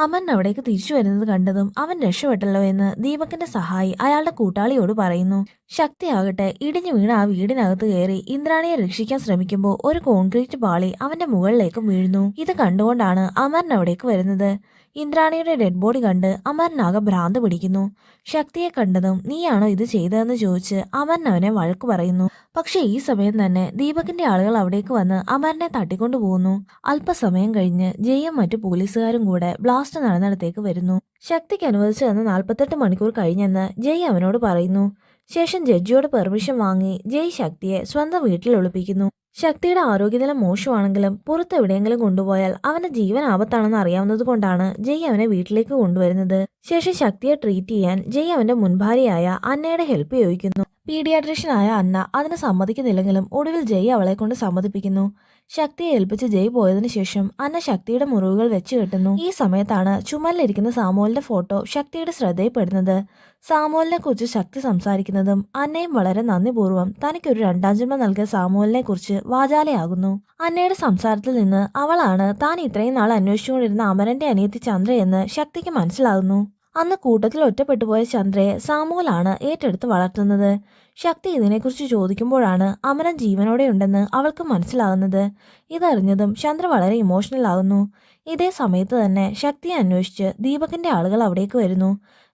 അമരൻ അവിടേക്ക് തിരിച്ചു വരുന്നത് കണ്ടതും അവൻ രക്ഷപ്പെട്ടല്ലോ എന്ന് ദീപകിന്റെ സഹായി അയാളുടെ കൂട്ടാളിയോട് പറയുന്നു. ശക്തിയാകട്ടെ ഇടിഞ്ഞു വീണ് ആ വീടിനകത്ത് കയറി ഇന്ദ്രാണിയെ രക്ഷിക്കാൻ ശ്രമിക്കുമ്പോൾ ഒരു കോൺക്രീറ്റ് പാളി അവന്റെ മുകളിലേക്ക് വീഴുന്നു. ഇത് കണ്ടുകൊണ്ടാണ് അമരൻ അവിടേക്ക് വരുന്നത്. ഇന്ദ്രാണിയുടെ ഡെഡ് ബോഡി കണ്ട് അമരനാകെ ഭ്രാന്ത് പിടിക്കുന്നു. ശക്തിയെ കണ്ടതും നീയാണോ ഇത് ചെയ്തതെന്ന് ചോദിച്ച് അമരൻ അവനെ വഴക്കു പറയുന്നു. പക്ഷെ ഈ സമയം തന്നെ ദീപകിന്റെ ആളുകൾ അവിടേക്ക് വന്ന് അമരനെ തട്ടിക്കൊണ്ടു പോകുന്നു. അല്പസമയം കഴിഞ്ഞ് ജയും മറ്റു പോലീസുകാരും കൂടെ ബ്ലാസ്റ്റ് നടന്നിടത്തേക്ക് വരുന്നു. ശക്തിക്ക് അനുവദിച്ചു തന്ന 48 മണിക്കൂർ കഴിഞ്ഞെന്ന് ജയ് അവനോട് പറയുന്നു. ശേഷം ജഡ്ജിയോട് പെർമിഷൻ വാങ്ങി ജയ് ശക്തിയെ സ്വന്തം വീട്ടിൽ ഒളിപ്പിക്കുന്നു. ശക്തിയുടെ ആരോഗ്യനില മോശമാണെങ്കിലും പുറത്തെവിടെയെങ്കിലും കൊണ്ടുപോയാൽ അവന്റെ ജീവൻ ആപത്താണെന്ന് അറിയാവുന്നത് കൊണ്ടാണ് ജയ് അവനെ വീട്ടിലേക്ക് കൊണ്ടുവരുന്നത്. ശേഷം ശക്തിയെ ട്രീറ്റ് ചെയ്യാൻ ജയ് അവന്റെ മുൻഭാര്യയായ അന്നയുടെ ഹെൽപ്പ് ചോദിക്കുന്നു. പീഡിയാട്രീഷ്യനായ അന്ന അതിന് സമ്മതിക്കുന്നില്ലെങ്കിലും ഒടുവിൽ ജയ് അവളെ കൊണ്ട് സമ്മതിപ്പിക്കുന്നു. ശക്തിയെ ഏൽപ്പിച്ച് ജയ് പോയതിനു ശേഷം അന്ന ശക്തിയുടെ മുറിവുകൾ വെച്ച് കെട്ടുന്നു. ഈ സമയത്താണ് ചുമലിലിരിക്കുന്ന സാമുവലിന്റെ ഫോട്ടോ ശക്തിയുടെ ശ്രദ്ധയിൽപ്പെടുന്നത്. സാമുവലിനെ കുറിച്ച് ശക്തി സംസാരിക്കുന്നതും അന്നയും വളരെ നന്ദിപൂർവ്വം തനിക്കൊരു 2ാം ജന്മം നൽകിയ സാമുവലിനെ കുറിച്ച് വാചാലയാകുന്നു. അന്നയുടെ സംസാരത്തിൽ നിന്ന് അവളാണ് താൻ ഇത്രയും നാൾ അന്വേഷിച്ചുകൊണ്ടിരുന്ന അമരന്റെ അനിയത്തി ചന്ദ്രയെന്ന് ശക്തിക്ക് മനസ്സിലാകുന്നു. അന്ന് കൂട്ടത്തിൽ ഒറ്റപ്പെട്ടുപോയ ചന്ദ്രയെ സാമുവലാണ് ഏറ്റെടുത്ത് വളർത്തുന്നത്. ശക്തി ഇതിനെക്കുറിച്ച് ചോദിക്കുമ്പോഴാണ് അമരൻ ജീവനോടെ ഉണ്ടെന്ന് അവൾക്ക് മനസ്സിലാകുന്നത്. ഇതറിഞ്ഞതും ചന്ദ്ര വളരെ ഇമോഷണൽ ആകുന്നു. ഇതേ സമയത്ത് തന്നെ ശക്തിയെ അന്വേഷിച്ച് ദീപകിന്റെ ആളുകൾ അവിടേക്ക് വരുന്നു.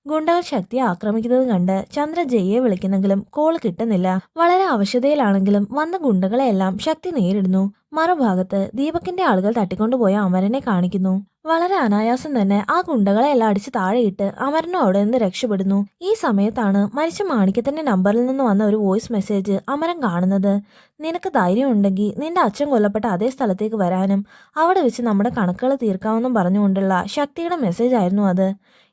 ഗുണ്ടകൾ ശക്തിയെ ആക്രമിക്കുന്നത് കണ്ട് ചന്ദ്ര ജയ്യെ വിളിക്കുന്നെങ്കിലും കോൾ കിട്ടുന്നില്ല. വളരെ അവശതയിലാണെങ്കിലും വന്ന ഗുണ്ടകളെയെല്ലാം ശക്തി നേരിടുന്നു. മറുഭാഗത്ത് ദീപകിന്റെ ആളുകൾ തട്ടിക്കൊണ്ടുപോയ അമരനെ കാണിക്കുന്നു. വളരെ അനായാസം തന്നെ ആ ഗുണ്ടകളെല്ലാം അടിച്ച് താഴെയിട്ട് അമരനും അവിടെ നിന്ന് രക്ഷപ്പെടുന്നു. ഈ സമയത്താണ് മരിച്ച മാണിക്യത്തിന്റെ നമ്പറിൽ നിന്ന് വന്ന ഒരു വോയിസ് മെസ്സേജ് അമരൻ കാണുന്നത്. നിനക്ക് ധൈര്യം ഉണ്ടെങ്കിൽ നിന്റെ അച്ഛൻ കൊല്ലപ്പെട്ട അതേ സ്ഥലത്തേക്ക് വരാനും അവിടെ വെച്ച് നമ്മുടെ കണക്കുകൾ തീർക്കാമെന്നും പറഞ്ഞുകൊണ്ടുള്ള ശക്തിയുടെ മെസ്സേജ് ആയിരുന്നു അത്.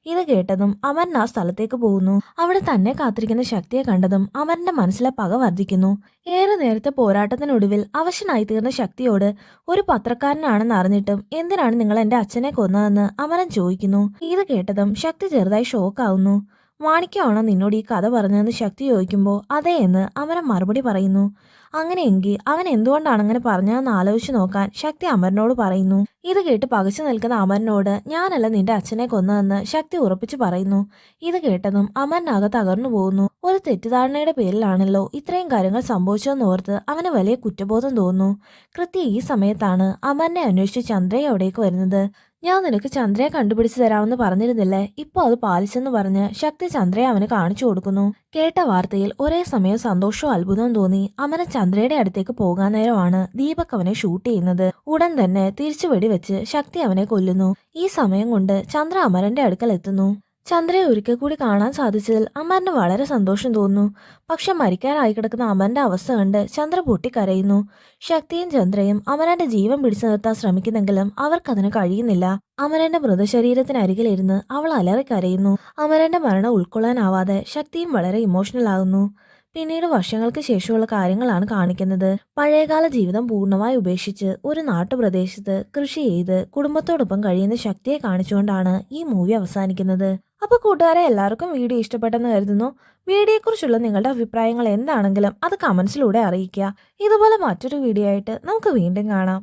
ഇത് കേട്ടതും അമരൻ ആ സ്ഥലത്തേക്ക് പോകുന്നു. അവിടെ തന്നെ കാത്തിരിക്കുന്ന ശക്തിയെ കണ്ടതും അമരന്റെ മനസ്സിലെ പക വർദ്ധിക്കുന്നു. ഏറെ നേരത്തെ പോരാട്ടത്തിനൊടുവിൽ അവശനായി തീർന്ന ശക്തിയോട് ഒരു പത്രക്കാരനാണെന്ന് അറിഞ്ഞിട്ടും എന്തിനാണ് നിങ്ങൾ എന്റെ അച്ഛനെ കൊന്നതെന്ന് അമരൻ ചോദിക്കുന്നു. ഇത് കേട്ടതും ശക്തി ചെറുതായി ഷോക്കാവുന്നു. മാണിക്യമാണോ നിന്നോട് ഈ കഥ പറഞ്ഞതെന്ന് ശക്തി ചോദിക്കുമ്പോൾ അതെ എന്ന് അമരൻ മറുപടി പറയുന്നു. അങ്ങനെയെങ്കിൽ അവൻ എന്തുകൊണ്ടാണ് അങ്ങനെ പറഞ്ഞതെന്ന് ആലോചിച്ച് നോക്കാൻ ശക്തി അമരനോട് പറയുന്നു. ഇത് കേട്ട് പകച്ചു നിൽക്കുന്ന അമരനോട് ഞാനല്ല നിന്റെ അച്ഛനെ കൊന്നതെന്ന് ശക്തി ഉറപ്പിച്ചു പറയുന്നു. ഇത് കേട്ടതും അമരനാകെ തകർന്നു പോകുന്നു. ഒരു തെറ്റിദ്ധാരണയുടെ പേരിലാണല്ലോ ഇത്രയും കാര്യങ്ങൾ സംഭവിച്ചതെന്ന് ഓർത്ത് അവന് വലിയ കുറ്റബോധം തോന്നുന്നു. കൃത്യം ഈ സമയത്താണ് അമരനെ അന്വേഷിച്ച് ചന്ദ്രയെ അവിടേക്ക് വരുന്നത്. ഞാൻ നിനക്ക് ചന്ദ്രയെ കണ്ടുപിടിച്ചു തരാമെന്ന് പറഞ്ഞിരുന്നില്ലേ, ഇപ്പൊ അത് പാലിച്ചെന്ന് പറഞ്ഞ് ശക്തി ചന്ദ്രയെ അവന് കാണിച്ചു കൊടുക്കുന്നു. കേട്ട വാർത്തയിൽ ഒരേ സമയം സന്തോഷവും അത്ഭുതവും തോന്നി അമരൻ ചന്ദ്രയുടെ അടുത്തേക്ക് പോകാൻ നേരമാണ് ദീപക് അവനെ ഷൂട്ട് ചെയ്യുന്നത്. ഉടൻ തന്നെ തിരിച്ചു വെടിവെച്ച് ശക്തി അവനെ കൊല്ലുന്നു. ഈ സമയം കൊണ്ട് ചന്ദ്ര അമരന്റെ അടുക്കൽ എത്തുന്നു. ചന്ദ്രയെ ഒരിക്കൽ കൂടി കാണാൻ സാധിച്ചതിൽ അമരന് വളരെ സന്തോഷം തോന്നുന്നു. പക്ഷെ മരിക്കാനായി കിടക്കുന്ന അമരന്റെ അവസ്ഥ കണ്ട് ചന്ദ്ര പൊട്ടിക്കരയുന്നു. ശക്തിയും ചന്ദ്രയും അമരന്റെ ജീവൻ പിടിച്ചു നിർത്താൻ ശ്രമിക്കുന്നെങ്കിലും അവർക്കതിന് കഴിയുന്നില്ല. അമരന്റെ മൃതശരീരത്തിനരികിലിരുന്ന് അവൾ അലറി കരയുന്നു. അമരന്റെ മരണം ഉൾക്കൊള്ളാനാവാതെ ശക്തിയും വളരെ ഇമോഷണൽ ആകുന്നു. പിന്നീട് വർഷങ്ങൾക്ക് ശേഷമുള്ള കാര്യങ്ങളാണ് കാണിക്കുന്നത്. പഴയകാല ജീവിതം പൂർണ്ണമായി ഉപേക്ഷിച്ച് ഒരു നാട്ടുപ്രദേശത്ത് കൃഷി ചെയ്ത് കുടുംബത്തോടൊപ്പം കഴിയുന്ന ശക്തിയെ കാണിച്ചുകൊണ്ടാണ് ഈ മൂവി അവസാനിക്കുന്നത്. അപ്പോൾ കൂട്ടുകാരെ, എല്ലാവർക്കും വീഡിയോ ഇഷ്ടപ്പെട്ടെന്ന് കരുതുന്നു. വീഡിയോയെക്കുറിച്ചുള്ള നിങ്ങളുടെ അഭിപ്രായങ്ങൾ എന്താണെങ്കിലും അത് കമന്റ്സിലൂടെ അറിയിക്കുക. ഇതുപോലെ മറ്റൊരു വീഡിയോ ആയിട്ട് നമുക്ക് വീണ്ടും കാണാം.